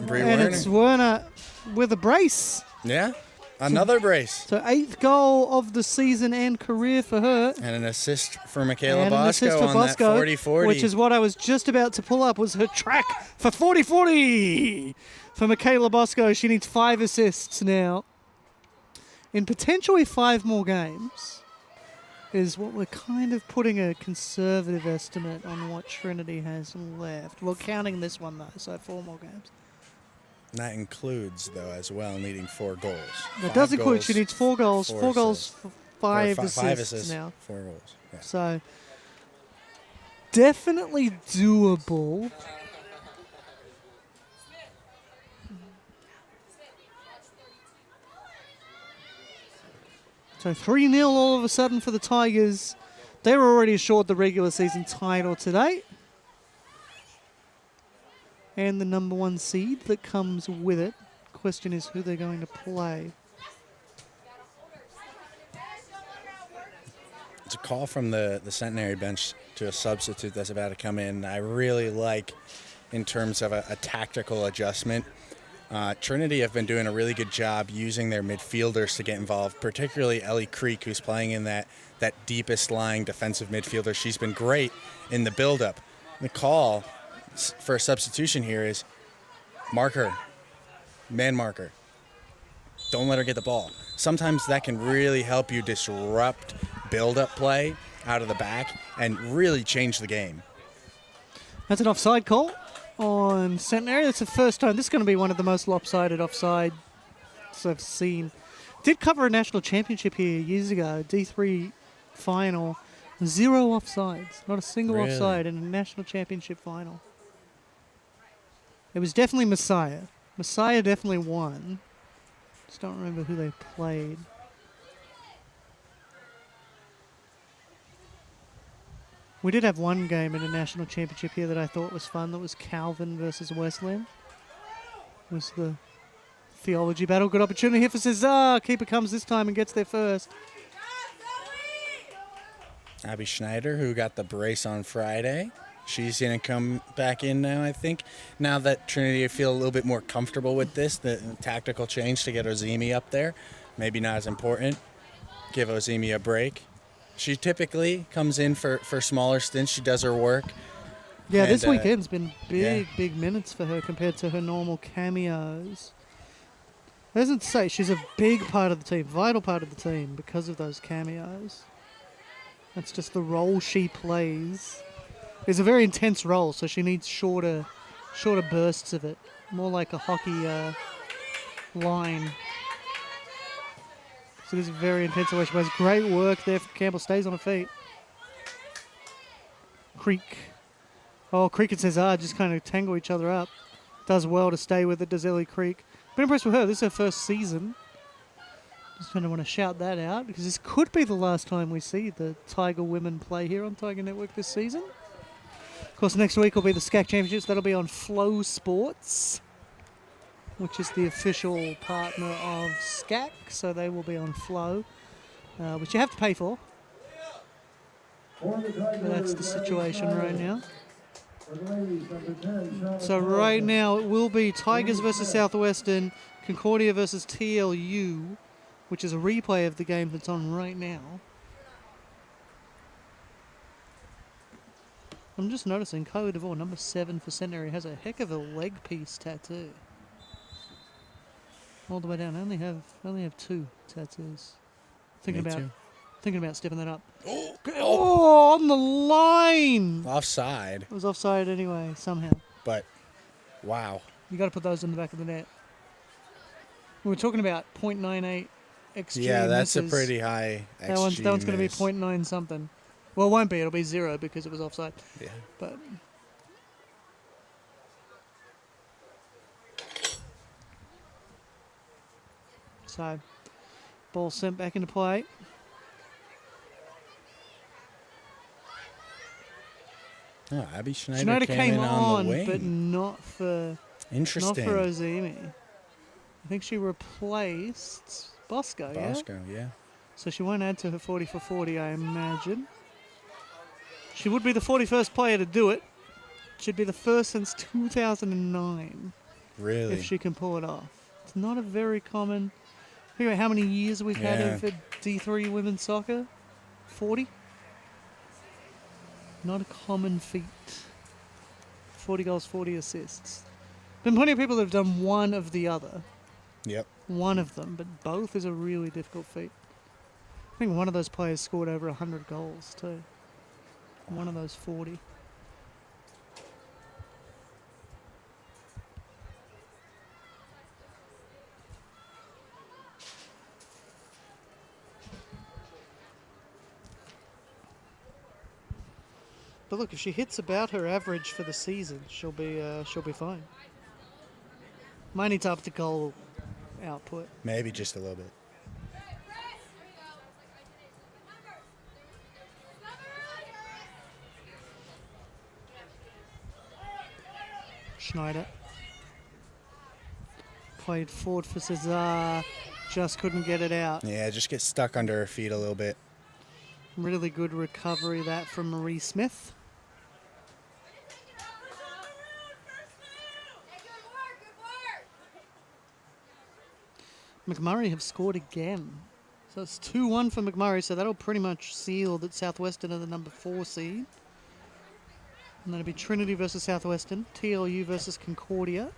B: Brie
A: And
B: Werner.
A: it's Werner with a brace.
B: Yeah, another brace.
A: So 8th goal of the season and career for her.
B: And an assist for Michaela
A: And an assist
B: Bosco
A: for
B: on
A: Bosco,
B: that 40-40.
A: which is what I was just about to pull up, was her track for 40-40 for Michaela Bosco. She needs 5 assists now. In potentially 5 more games is what we're kind of putting a conservative estimate on what Trinity has left. Well, counting this one, though, so 4 more games.
B: That includes, though, as well, needing 4 goals.
A: That does include, she needs 4 goals, 4 goals, 5
B: 5
A: assists now.
B: 4 goals. Yeah.
A: So, definitely doable. So 3-0 all of a sudden for the Tigers. They were already assured the regular season title today. And the number 1 seed that comes with it. Question is who they're going to play.
B: It's a call from the Centenary bench to a substitute that's about to come in. I really like in terms of a tactical adjustment. Trinity have been doing a really good job using their midfielders to get involved, particularly Ellie Creek, who's playing in that deepest lying defensive midfielder. She's been great in the build-up. The call for a substitution here is mark her, man mark her. Don't let her get the ball. Sometimes that can really help you disrupt build-up play out of the back and really change the game.
A: That's an offside call on Centenary. That's the first time. This is going to be one of the most lopsided offsides I've seen. Did cover a national championship here years ago, D3 final. 0 offsides. Not a single
B: Really?
A: offside in a national championship final. It was definitely Messiah. Messiah definitely won. Just don't remember who they played. We did have one game in a national championship here that I thought was fun. That was Calvin versus Wesleyan. It was the theology battle. Good opportunity here for Cesar. Keeper comes this time and gets there first.
B: Abby Schneider, who got the brace on Friday. She's going to come back in now, I think. Now that Trinity feel a little bit more comfortable with this, the tactical change to get Ozimi up there, maybe not as important. Give Ozimi a break. She typically comes in for smaller stints. She does her work.
A: Yeah,
B: And,
A: this weekend's been big,
B: yeah.
A: big minutes for her compared to her normal cameos. Doesn't say she's a big part of the team, vital part of the team because of those cameos. That's just the role she plays. It's a very intense role, so she needs shorter bursts of it. More like a hockey line. So this is very intense away. She plays great work there. Campbell stays on her feet. Creek. Oh, Creek and Cesar just kind of tangle each other up. Does well to stay with it, does Ellie Creek. Been impressed with her. This is her first season. Just kind of want to shout that out because this could be the last time we see the Tiger women play here on Tiger Network this season. Of course, next week will be the SCAC Championships. That'll be on Flow Sports, which is the official partner of SCAC. So they will be on Flow, which you have to pay for. But that's the situation right now. So right now it will be Tigers versus Southwestern, Concordia versus TLU, which is a replay of the game that's on right now. I'm just noticing Kylie DeVore, number 7 for Centenary, has a heck of a leg piece tattoo. All the way down. I only have 2 tattoos. Thinking about stepping that up. Oh, on the line!
B: Offside.
A: It was offside anyway, somehow.
B: But, wow.
A: You got to put those in the back of the net. We were talking about .98 XG.
B: Yeah, that's
A: misses.
B: a pretty high XG.
A: That one's going to be .9 something. Well, it won't be. It'll be 0 because it was offside.
B: Yeah.
A: But so, ball sent back into play.
B: Oh, Abby Schneider,
A: Schneider came
B: in on the wing.
A: but not for
B: Interesting.
A: Ozimi. I think she replaced Bosco,
B: yeah.
A: So she won't add to her 40 for 40, I imagine. She would be the 41st player to do it. Should be the first since 2009.
B: Really?
A: If she can pull it off. It's not a very common... Think about how many years we've had of D3 women's soccer. 40? Not a common feat. 40 goals, 40 assists. Been plenty of people that have done one of the other.
B: Yep.
A: One of them, but both is a really difficult feat. I think one of those players scored over 100 goals too. One of those 40. But look, if she hits about her average for the season, she'll be fine. Might need to up the goal output.
B: Maybe just a little bit.
A: Schneider played forward for Cesar, just couldn't get it out.
B: Yeah, just get stuck under her feet a little bit.
A: Really good recovery that from Marie Smith. McMurray have scored again. So it's 2-1 for McMurray, so that'll pretty much seal that Southwestern are the number 4 seed. And that'll be Trinity versus Southwestern, TLU versus Concordia.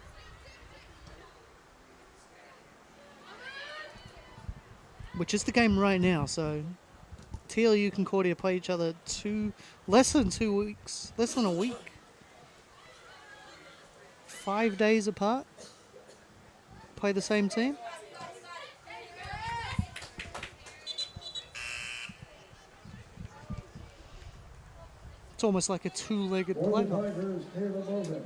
A: Which is the game right now, so TLU Concordia play each other less than a week. 5 days apart. Play the same team. It's almost like a 2-legged playoff.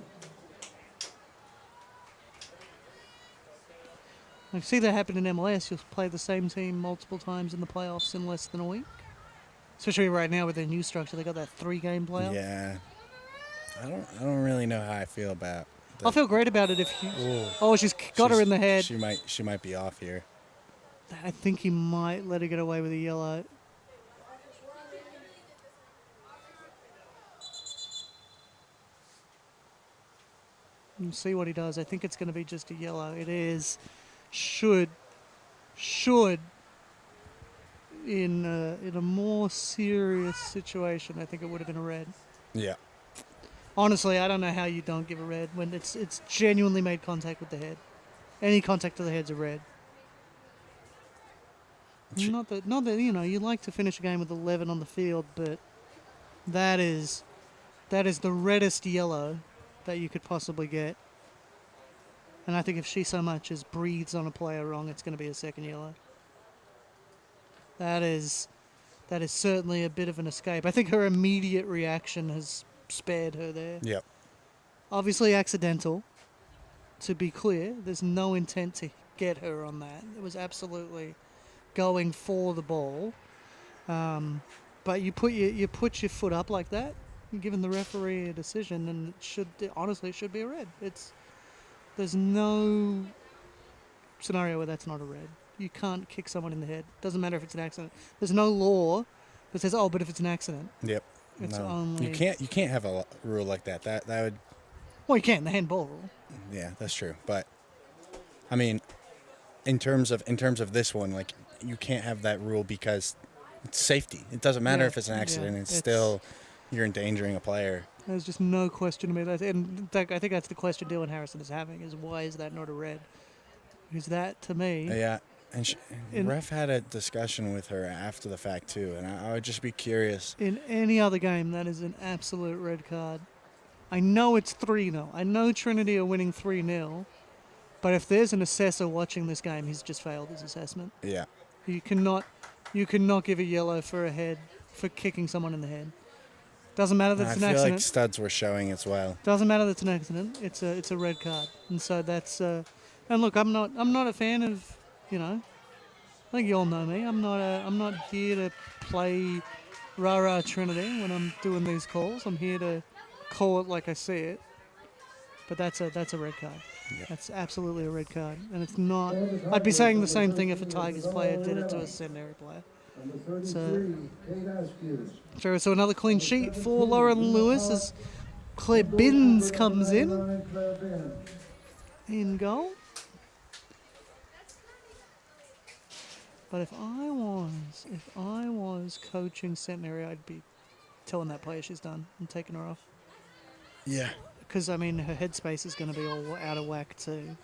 A: I see that happen in MLS. You'll play the same team multiple times in the playoffs in less than a week. Especially right now with their new structure, they got that 3-game playoff.
B: Yeah, I don't really know how I feel about.
A: I'll feel great about it if you.
B: Ooh.
A: Oh, she's got her in the head.
B: She might be off here.
A: I think he might let her get away with a yellow. We'll see what he does. I think it's going to be just a yellow. It is. Should in a more serious situation, I think it would have been a red.
B: Yeah. Honestly,
A: I don't know how you don't give a red when it's genuinely made contact with the head. Any contact to the head's a red. Not that you like to finish a game with 11 on the field, but that is the reddest yellow that you could possibly get. And I think if she so much as breathes on a player wrong, it's going to be a second yellow. That is certainly a bit of an escape. I think her immediate reaction has spared her there.
B: Yep.
A: Obviously accidental, to be clear. There's no intent to get her on that. It was absolutely going for the ball. But you put your foot up like that, you're giving the referee a decision, and it should be a red. There's no scenario where that's not a red. You can't kick someone in the head. Doesn't matter if it's an accident. There's no law that says, oh, but if it's an accident.
B: Yep.
A: It's
B: No.
A: only...
B: You can't have a rule like that. That would.
A: Well, you can, the handball rule.
B: Yeah, that's true. But I mean, in terms of this one, like, you can't have that rule because it's safety. It doesn't matter if it's an accident. It's still, you're endangering a player.
A: There's just no question about that. And in fact, I think that's the question Dylan Harrison is having, is why is that not a red? Because that, to me...
B: Yeah, and ref had a discussion with her after the fact, too, and I would just be curious.
A: In any other game, that is an absolute red card. I know it's 3-0. I know Trinity are winning 3-0, but if there's an assessor watching this game, he's just failed his assessment.
B: Yeah.
A: You cannot give a yellow for kicking someone in the head. Doesn't matter that it's an accident.
B: I feel like studs were showing as well.
A: Doesn't matter that it's an accident. It's a red card, and so that's. And look, I'm not a fan of, I think you all know me. I'm not here to play rah-rah Trinity when I'm doing these calls. I'm here to call it like I see it. But that's a red card.
B: Yep.
A: That's absolutely a red card, and it's not. I'd be saying the same thing if a Tigers player did it to a Centenary player. So another clean sheet for Lauren Lewis as Claire Binns comes in goal. But if I was coaching Centenary, I'd be telling that player she's done and taking her off.
B: Yeah.
A: Because, I mean, her headspace is going to be all out of whack too.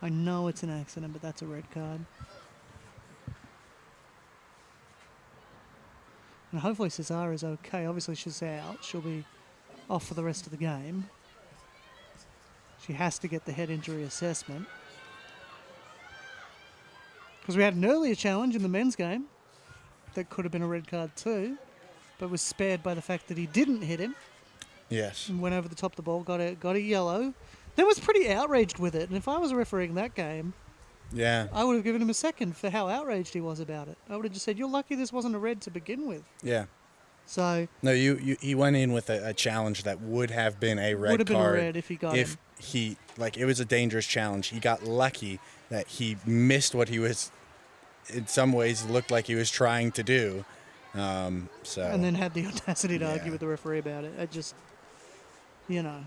A: I know it's an accident, but that's a red card. And hopefully Cesara's okay. Obviously she's out. She'll be off for the rest of the game. She has to get the head injury assessment. Because we had an earlier challenge in the men's game that could have been a red card too, but was spared by the fact that he didn't hit him.
B: Yes.
A: And went over the top of the ball, got a yellow. Then was pretty outraged with it. And if I was refereeing that game,
B: yeah,
A: I would have given him a second for how outraged he was about it. I would have just said, "You're lucky this wasn't a red to begin with."
B: Yeah.
A: So
B: no, he went in with a challenge that would have been a red card.
A: Would have been a red if he got him.
B: It was a dangerous challenge. He got lucky that he missed what he was, in some ways, looked like he was trying to do. And
A: then had the audacity to argue with the referee about it. I just, that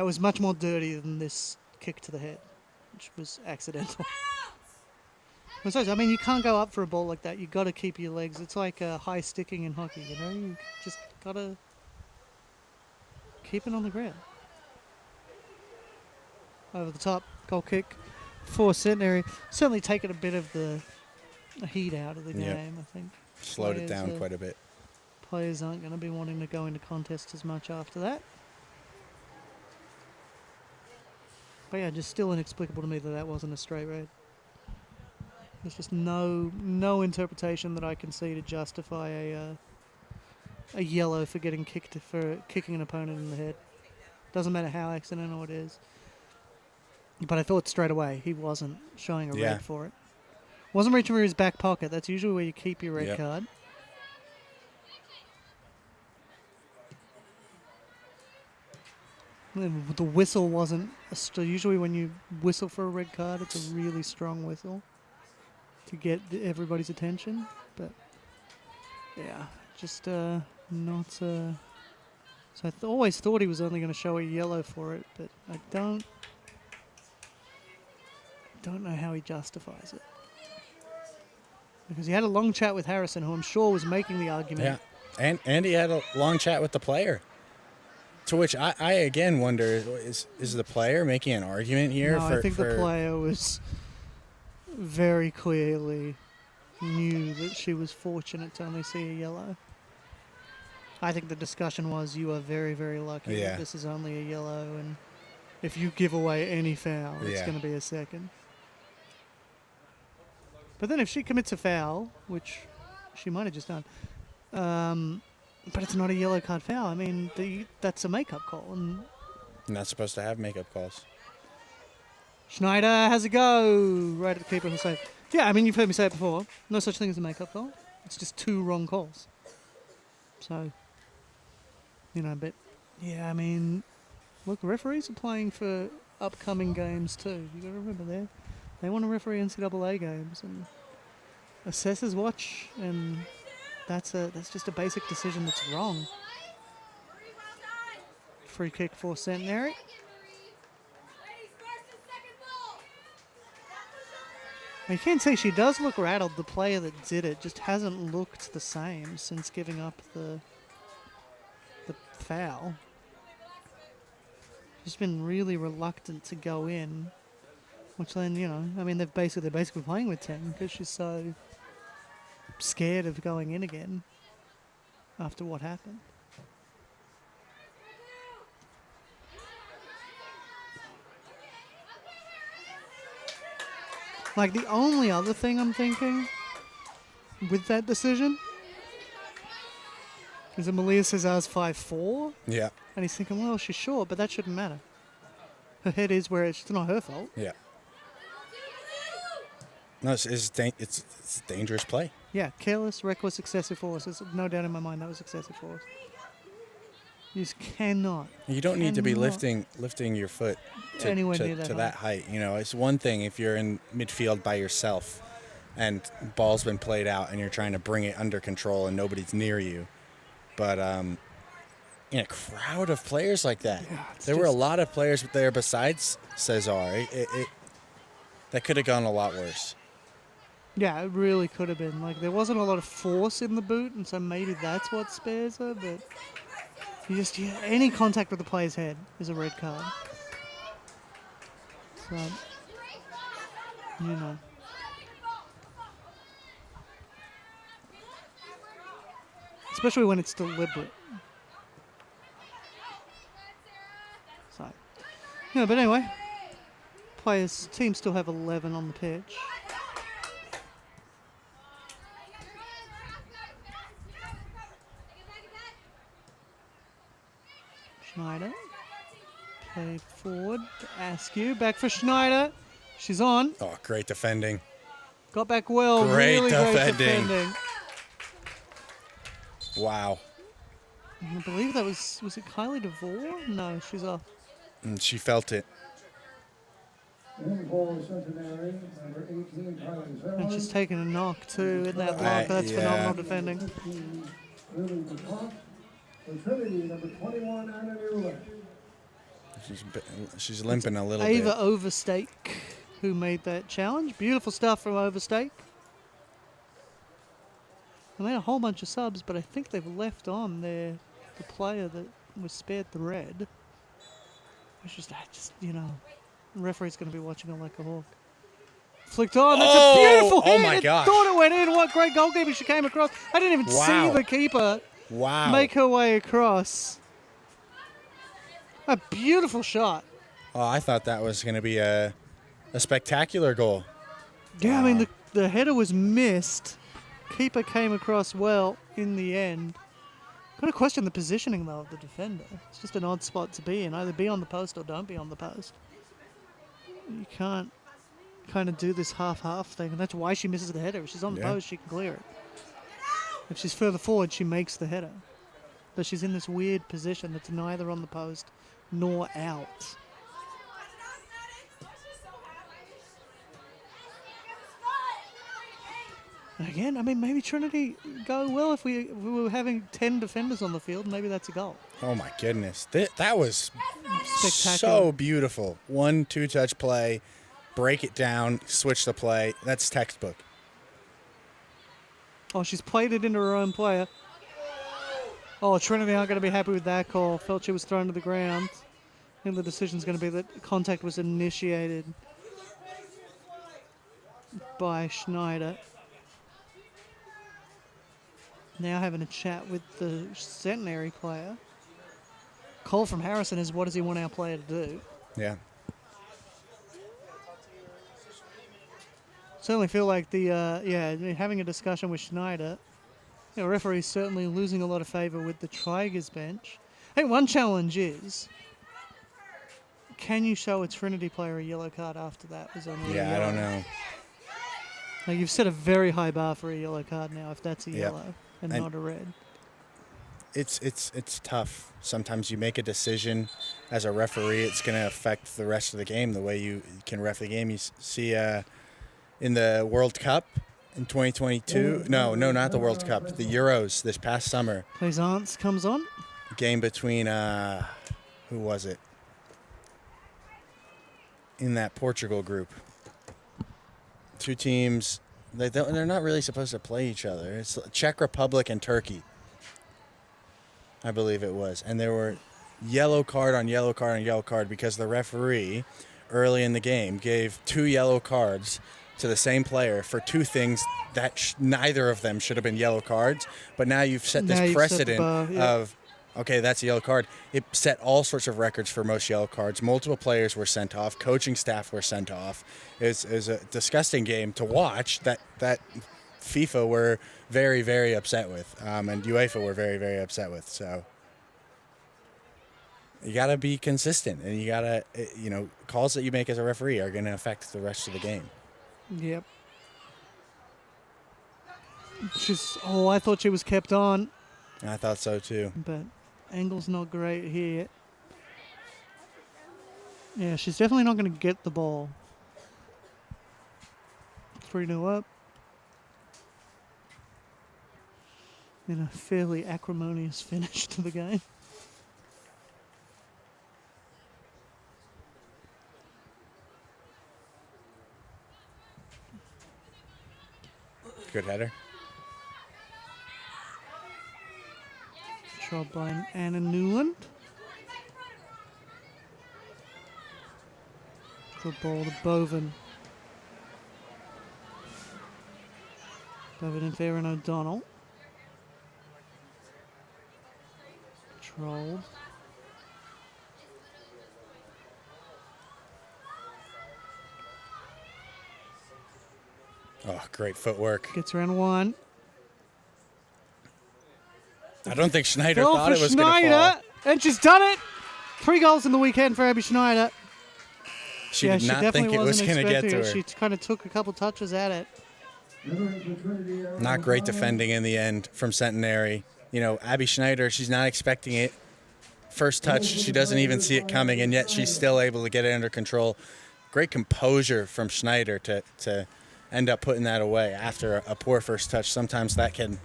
A: was much more dirty than this kick to the head, which was accidental. Besides, I mean, you can't go up for a ball like that. You've got to keep your legs. It's like high sticking in hockey, You just got to keep it on the ground. Over the top, goal kick for Centenary. Certainly taken a bit of the heat out of the game, I think.
B: Slowed it down quite a bit.
A: Players aren't going to be wanting to go into contests as much after that. But yeah, just still inexplicable to me that wasn't a straight red. There's just no interpretation that I can see to justify a yellow for kicking an opponent in the head. Doesn't matter how accidental it is. But I thought straight away he wasn't showing a red for it. Wasn't reaching for his back pocket. That's usually where you keep your red card. The whistle wasn't usually when you whistle for a red card, it's a really strong whistle to get everybody's attention. But yeah, just not. So I always thought he was only going to show a yellow for it, but I don't know how he justifies it. Because he had a long chat with Harrison, who I'm sure was making the argument.
B: Yeah, and he had a long chat with the player. To which I again wonder, is the player making an argument here?
A: No, I think the player was very clearly knew that she was fortunate to only see a yellow. I think the discussion was, you are very, very lucky that this is only a yellow, and if you give away any foul, it's going to be a second. But then if she commits a foul, which she might have just done, but it's not a yellow card foul. I mean, that's a makeup call. And
B: Not supposed to have makeup calls.
A: Schneider has a go right at the keeper who saved. Yeah, I mean, you've heard me say it before. No such thing as a makeup call. It's just 2 wrong calls. So, but yeah, I mean, look, referees are playing for upcoming games too. You got to remember they want to referee NCAA games, and assessors watch, and that's just a basic decision that's wrong. Free kick for Centenary. You can see she does look rattled. The player that did it just hasn't looked the same since giving up the foul. She's been really reluctant to go in, which then, I mean, they're basically playing with 10 because she's so scared of going in again after what happened. Like, the only other thing I'm thinking with that decision is that Malia Cesar's 5'4".
B: Yeah.
A: And he's thinking, well, she's short, but that shouldn't matter. Her head is where it's not her fault.
B: Yeah. No, it's a dangerous play.
A: Yeah, careless, reckless, excessive force. There's no doubt in my mind that was excessive force. You just cannot.
B: You don't need to be lifting your foot to that height. It's one thing if you're in midfield by yourself and ball's been played out and you're trying to bring it under control and nobody's near you. But in a crowd of players like that, there were a lot of players there besides Cesar. That could have gone a lot worse.
A: Yeah, it really could have been. Like, there wasn't a lot of force in the boot, and so maybe that's what spares her, but any contact with the player's head is a red card. So, especially when it's deliberate. So, but anyway, teams still have 11 on the pitch. Schneider, played forward to Askew, back for Schneider. She's on.
B: Oh, great defending.
A: Got back well.
B: Great
A: really
B: defending.
A: Great defending.
B: Wow.
A: I believe that was it Kylie DeVore? No, she's off.
B: And she felt it.
C: In for Centenary, number 18, Kylie Zeller.
A: And she's taken a knock too in that block. That's phenomenal defending.
C: Lily DePont. For Trinity, number 21, Anna Newland.
B: She's limping a little
A: Ava
B: bit.
A: Overstake, who made that challenge. Beautiful stuff from Overstake. They made a whole bunch of subs, but I think they've left on the player that was spared the red. Which is the referee's going to be watching it like a hawk. Flicked on. That's a beautiful hit.
B: Oh my gosh.
A: Thought it went in. What great goalkeeping she came across. I didn't even see the keeper make her way across. A beautiful shot.
B: Oh, I thought that was going to be a spectacular goal.
A: Yeah, I mean, the header was missed. Keeper came across well in the end. Got to question the positioning, though, of the defender. It's just an odd spot to be in. Either be on the post or don't be on the post. You can't kind of do this half-half thing, and that's why she misses the header. If she's on the post, she can clear it. If she's further forward, she makes the header. But she's in this weird position that's neither on the post nor out. And again, I mean, maybe Trinity go well if we were having 10 defenders on the field. Maybe that's a goal.
B: Oh, my goodness. That was
A: spectacular.
B: So beautiful. 1-2 touch play, break it down, switch the play. That's textbook.
A: Oh, she's played it into her own player. Oh, Trinity aren't going to be happy with that call. Felt she was thrown to the ground. I think the decision's going to be that contact was initiated by Schneider. Now having a chat with the Centenary player. Call from Harrison is, what does he want our player to do?
B: Yeah.
A: So certainly feel like having a discussion with Schneider, referee's certainly losing a lot of favour with the Tigers bench. I think one challenge is, can you show a Trinity player a yellow card after that was only a
B: I
A: yellow?
B: don't know.
A: Like, you've set a very high bar for a yellow card now if that's a
B: Yep.
A: yellow and not a red.
B: It's tough. Sometimes you make a decision as a referee, it's going to affect the rest of the game, the way you can ref the game. You see in the World Cup in 2022, no, not the World Cup, the Euros this past summer.
A: Plaisance comes on.
B: Game between, who was it? In that Portugal group. Two teams, they're not really supposed to play each other. It's Czech Republic and Turkey, I believe it was. And there were yellow card on yellow card on yellow card because the referee early in the game gave 2 yellow cards to the same player for 2 things that neither of them should have been yellow cards. But now you've set this precedent of, okay, that's a yellow card. It set all sorts of records for most yellow cards. Multiple players were sent off. Coaching staff were sent off. It was a disgusting game to watch that FIFA were very, very upset with, and UEFA were very, very upset with. So you got to be consistent, and you got to, calls that you make as a referee are going to affect the rest of the game.
A: Yep. I thought she was kept on.
B: I thought so too.
A: But angle's not great here. Yeah, she's definitely not going to get the ball. 3-0 up. In a fairly acrimonious finish to the game.
B: Good header.
A: Shot by Anna Newland. Good ball to Boven. Boven and Farron O'Donnell. Controlled.
B: Oh, great footwork.
A: Gets around one.
B: I don't think Schneider thought it was going to fall.
A: And she's done it. 3 goals in the weekend for Abby Schneider.
B: She did not think it was going to get to her.
A: She kind of took a couple touches at it.
B: Not great defending in the end from Centenary. Abby Schneider, she's not expecting it. First touch, she doesn't even see it coming, and yet she's still able to get it under control. Great composure from Schneider to end up putting that away after a poor first touch. Sometimes that can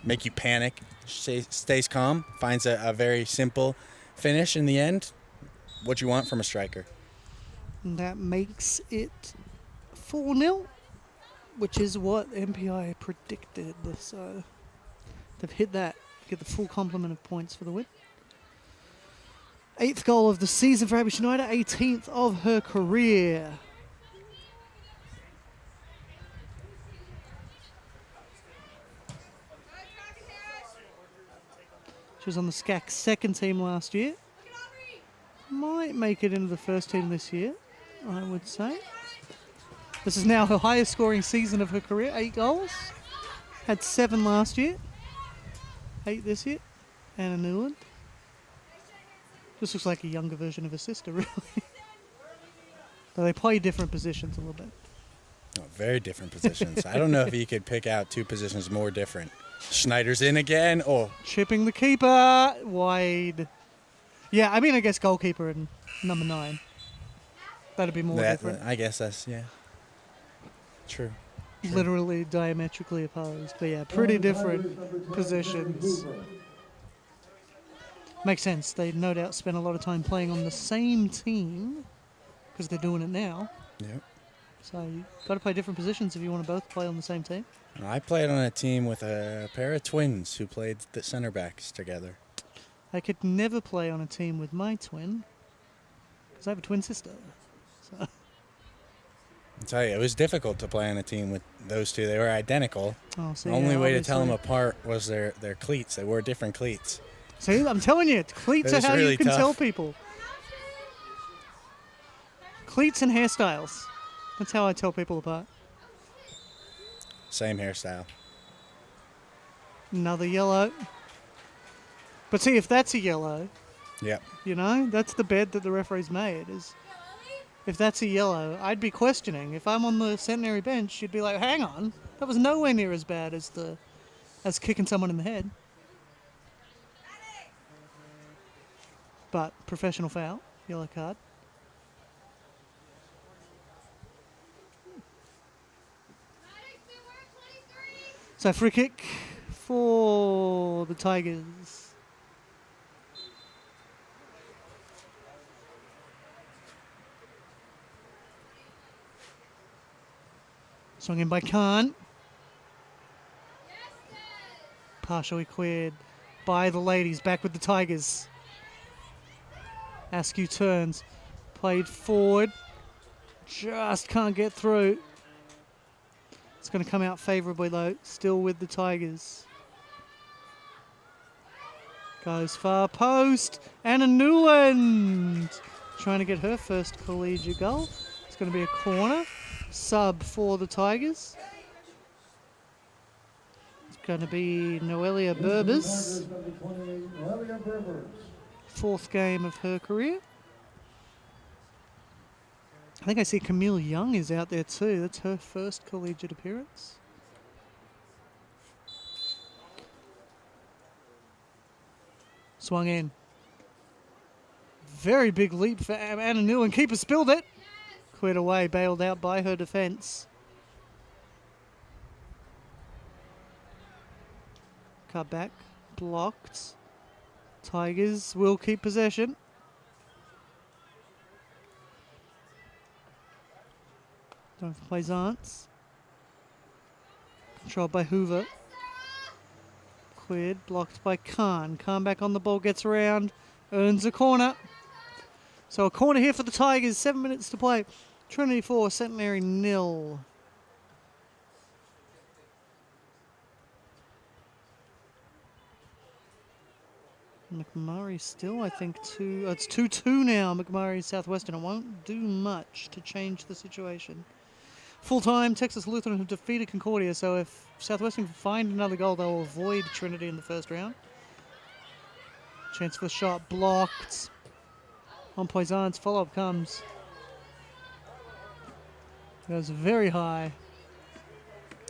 B: make you panic. She stays calm, finds a very simple finish in the end. What you want from a striker.
A: And that makes it 4-0, which is what MPI predicted. So they've hit that. Get the full complement of points for the win. 8th goal of the season for Abby Schneider, 18th of her career. She was on the SCAC second team last year. Might make it into the first team this year, I would say. This is now her highest scoring season of her career, 8 goals. Had 7 last year, 8 this year. Anna Newland. This looks like a younger version of her sister, really. Though they play different positions a little bit.
B: Oh, very different positions. I don't know if you could pick out 2 positions more different. Schneider's in again. Oh.
A: Chipping the keeper. Wide. Yeah, I mean, I guess goalkeeper and number 9. That'd be more different.
B: I guess that's, True.
A: Literally diametrically opposed. But yeah, pretty different positions. Makes sense. They no doubt spent a lot of time playing on the same team because they're doing it now.
B: Yep.
A: So you've got to play different positions if you want to both play on the same team.
B: I played on a team with a pair of twins who played the center backs together.
A: I could never play on a team with my twin because I have a twin sister. So.
B: I'll tell you, it was difficult to play on a team with those two. They were identical.
A: Oh, so
B: the only way to tell them
A: obviously.
B: apart was their cleats. They wore different cleats.
A: See, I'm telling you, cleats are how
B: really
A: you can
B: tough.
A: tell people. Cleats and hairstyles. That's how I tell people apart.
B: Same hairstyle.
A: Another yellow. But see, if that's a yellow,
B: Yep.
A: you know, that's the bed that the referee's made. Is if that's a yellow, I'd be questioning. If I'm on the Centenary bench, you'd be like, hang on, that was nowhere near as bad as kicking someone in the head. But professional foul, yellow card. So free kick for the Tigers. Swung in by Khan. Partially cleared by the ladies. Back with the Tigers. Askew turns. Played forward. Just can't get through. It's going to come out favourably though. Still with the Tigers. Goes far post. Anna Newland. Trying to get her first collegiate goal. It's going to be a corner. Sub for the Tigers. It's going to be Noelia Berbers.
C: Number 28, Noelia Berbers.
A: Fourth game of her career. I think I see Camille Young is out there too. That's her first collegiate appearance. Swung in. Very big leap for Anna Newland. Keeper spilled it. Cleared away, bailed out by her defence. Cut back, blocked. Tigers will keep possession. Don't play Zance. Controlled by Hoover. Cleared, blocked by Khan. Khan back on the ball, gets around, earns a corner. So a corner here for the Tigers, 7 minutes to play. Trinity 4, Centenary 0. McMurray still, I think, it's 2-2 now. McMurray Southwestern. It won't do much to change the situation. Full time, Texas Lutheran have defeated Concordia, so if Southwestern can find another goal, they'll avoid Trinity in the first round. Chance for the shot blocked. On Poison's follow-up comes. Goes very high.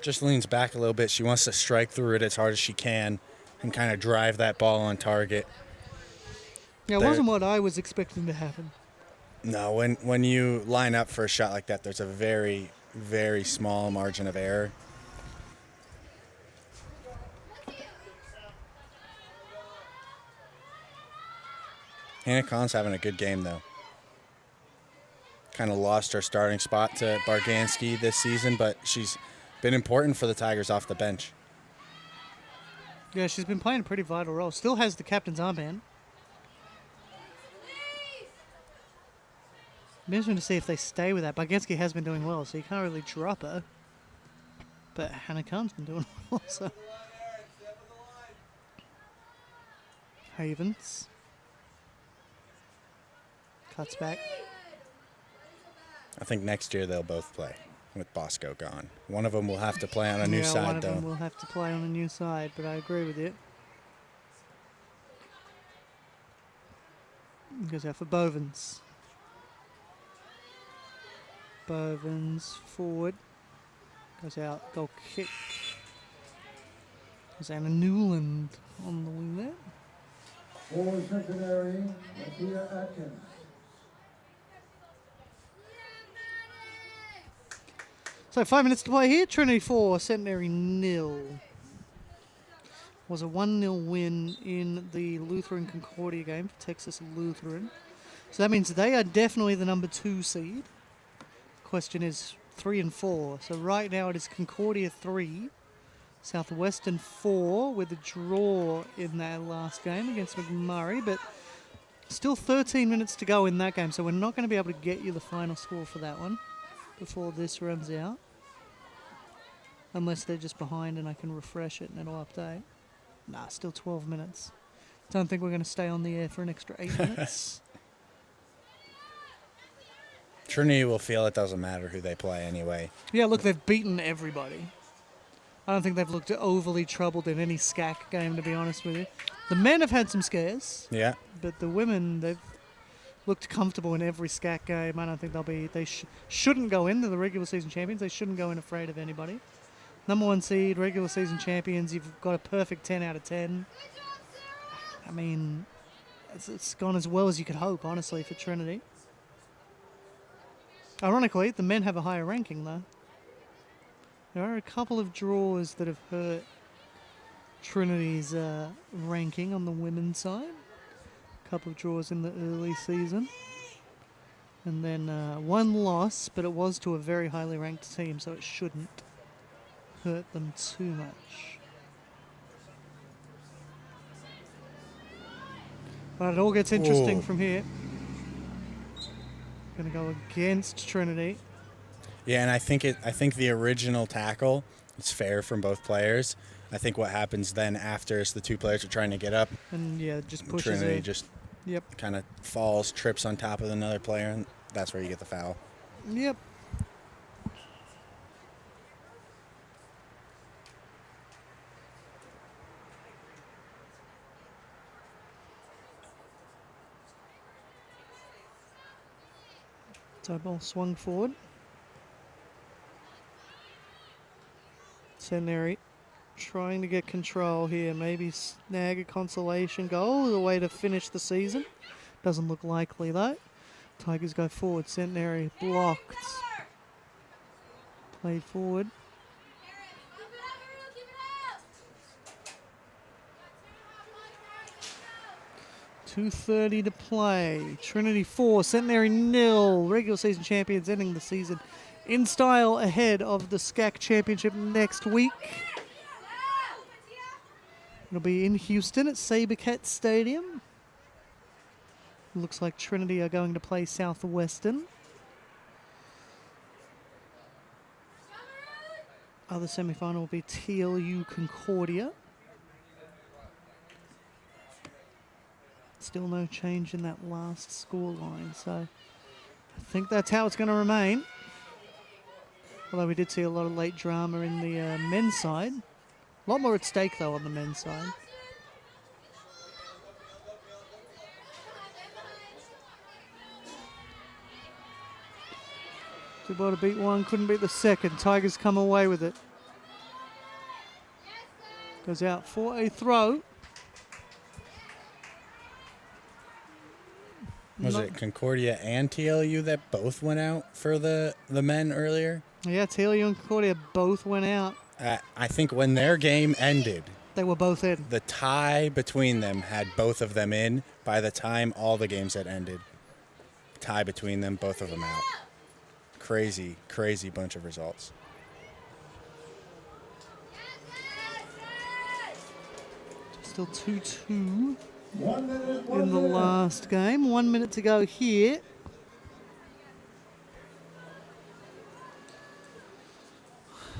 B: Just leans back a little bit. She wants to strike through it as hard as she can and kind of drive that ball on target.
A: Yeah, it wasn't what I was expecting to happen.
B: No, when you line up for a shot like that, there's a very, very small margin of error. Hannah Kahn's having a good game, though. Kind of lost her starting spot to Barganski this season, but she's been important for the Tigers off the bench.
A: Yeah, she's been playing a pretty vital role. Still has the captain's armband. Be interesting to see if they stay with that. Barganski has been doing well, so you can't really drop her. But Hannah Kahn's been doing well, so. Havens. Cuts back.
B: I think next year they'll both play with Bosco gone. One of them will have to play on a new side,
A: one of
B: though.
A: them will have to play on a new side, but I agree with you. Goes out for Bovens. Bovens forward. Goes out, goal kick. There's Anna Newland on the wing there.
C: For Centenary, Latia Atkins.
A: So 5 minutes to play here. Trinity 4, Centenary 0. Was a 1-0 win in the Lutheran Concordia game for Texas Lutheran. So that means they are definitely the number 2 seed. Question is 3 and 4. So right now it is Concordia 3, Southwestern 4 with a draw in that last game against McMurray, but still 13 minutes to go in that game, so we're not going to be able to get you the final score for that one before this runs out. Unless they're just behind and I can refresh it and it'll update. Nah, still 12 minutes. Don't think we're going to stay on the air for an extra 8 minutes.
B: Trinity will feel it doesn't matter who they play anyway.
A: Yeah, look, they've beaten everybody. I don't think they've looked overly troubled in any SCAC game, to be honest with you. The men have had some scares,
B: Yeah.
A: but the women, they've looked comfortable in every SCAC game. I don't think they shouldn't go in. They're the regular season champions. They shouldn't go in afraid of anybody. Number 1 seed, regular season champions. You've got a perfect 10 out of 10. I mean, it's gone as well as you could hope, honestly, for Trinity. Ironically, the men have a higher ranking, though. There are a couple of draws that have hurt Trinity's ranking on the women's side. A couple of draws in the early season. And then one loss, but it was to a very highly ranked team, so it shouldn't hurt them too much. But it all gets interesting from here. Going to go against Trinity.
B: Yeah, and I think the original tackle is fair from both players. I think what happens then after is the two players are trying to get up.
A: And yeah, just pushes
B: Trinity
A: it.
B: just
A: Yep.
B: kind of falls, trips on top of another player, and that's where you get the foul.
A: Yep. So ball swung forward. Centenary trying to get control here, maybe snag a consolation goal, the way to finish the season. Doesn't look likely though. Tigers go forward. Centenary blocked. Played forward. .230 to play. Trinity 4, Centenary 0. Regular season champions ending the season in style ahead of the SCAC championship next week. It'll be in Houston at Sabercat Stadium. Looks like Trinity are going to play Southwestern. Other semi-final will be TLU Concordia. Still no change in that last score line, so I think that's how it's going to remain. Although we did see a lot of late drama in the men's side. A lot more at stake, though, on the men's side. Too bad to beat one, couldn't beat the second. Tigers come away with it. Goes out for a throw.
B: Was it Concordia and TLU that both went out for the men earlier?
A: Yeah, TLU and Concordia both went out.
B: I think when their game ended,
A: They were both in.
B: the tie between them had both of them in by the time all the games had ended. Tie between them, both of them out. Crazy, crazy bunch of results.
A: Still 2-2
C: 1 minute,
A: in the last game. 1 minute to go here.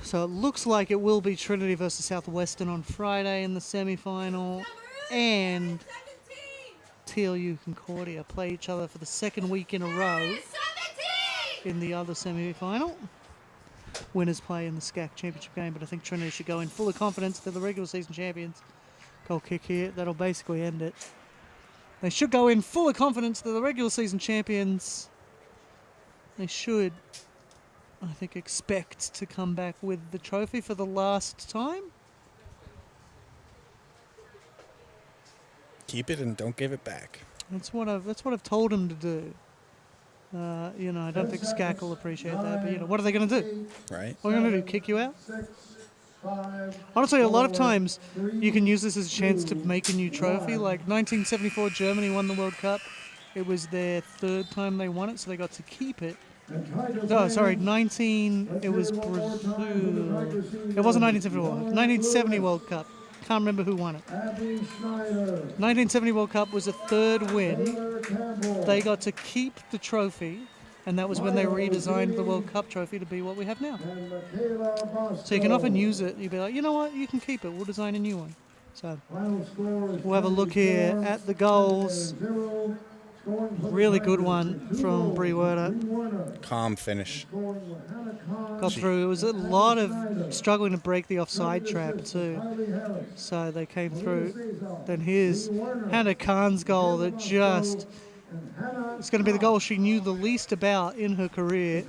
A: So it looks like it will be Trinity versus Southwestern on Friday in the semi-final, and TLU Concordia play each other for the second week in a row in the other semi-final. Winners play in the SCAC championship game, but I think Trinity should go in full of confidence. They're the regular season champions. Goal kick here, that'll basically end it. They should go in full of confidence. They're the regular season champions. They should, I think, expect to come back with the trophy for the last time.
B: Keep it and don't give it back.
A: That's what I've told them to do. You know, I don't think SCAC will appreciate that, but you know, what are they going to do?
B: Right?
A: What are they going to do? Kick you out?
C: 6, 5,
A: Honestly, a lot of times you can use this as a chance to make a new trophy. Like 1974, Germany won the World Cup. It was their third time they won it, so they got to keep it. Oh, sorry, it was Brazil. It wasn't 1974. 1970 World Cup. Can't remember who won it. 1970 World Cup was a third win. They got to keep the trophy, and that was when they redesigned the World Cup trophy to be what we have now. So you can often use it. You'll be like, you know what, you can keep it. We'll design a new one. So we'll have a look here at the goals. Really good one from Brie Werder.
B: Calm finish.
A: Got through. It was a lot of struggling to break the offside trap too. So they came through. Then here's Hannah Khan's goal that just... It's going to be the goal she knew the least about in her career.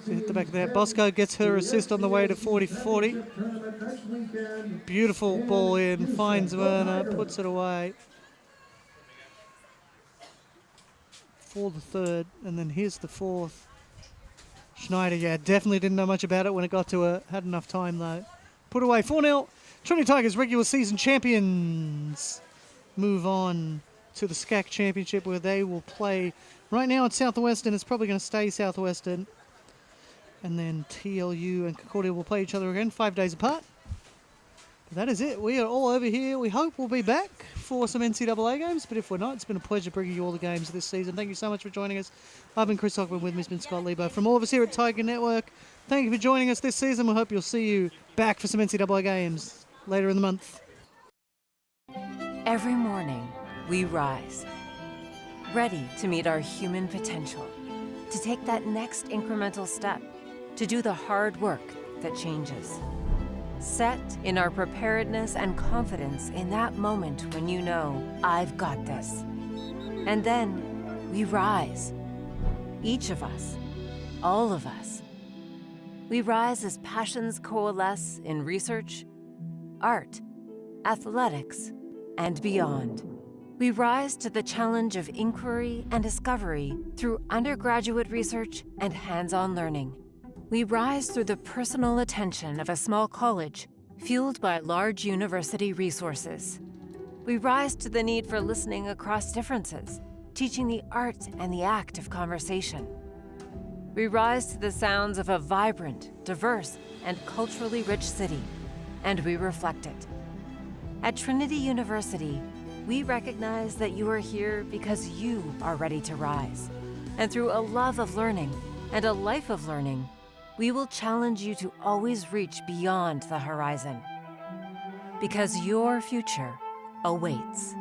A: She hit the back there. Bosco gets her assist on the way to 40-40. Beautiful ball in. Finds Werner. Puts it away. For the third. And then here's the fourth. Schneider, yeah, definitely didn't know much about it when it got to her. Had enough time, though. Put away 4-0. Trinity Tigers, regular season champions. Move on to the SCAC Championship, where they will play right now at Southwestern. It's probably going to stay Southwestern. And then TLU and Concordia will play each other again 5 days apart. But that is it. We are all over here. We hope we'll be back for some NCAA games, but if we're not, it's been a pleasure bringing you all the games this season. Thank you so much for joining us. I've been Chris Hockman, with me has been Scott Lebo. From all of us here at Tiger Network, thank you for joining us this season. We hope you'll see you back for some NCAA games later in the month.
D: Every morning, we rise, ready to meet our human potential, to take that next incremental step, to do the hard work that changes. Set in our preparedness and confidence in that moment when you know, I've got this. And then we rise. Each of us, all of us. We rise as passions coalesce in research, art, athletics, and beyond. We rise to the challenge of inquiry and discovery through undergraduate research and hands-on learning. We rise through the personal attention of a small college, fueled by large university resources. We rise to the need for listening across differences, teaching the art and the act of conversation. We rise to the sounds of a vibrant, diverse, and culturally rich city, and we reflect it. At Trinity University, we recognize that you are here because you are ready to rise. And through a love of learning and a life of learning, we will challenge you to always reach beyond the horizon. Because your future awaits.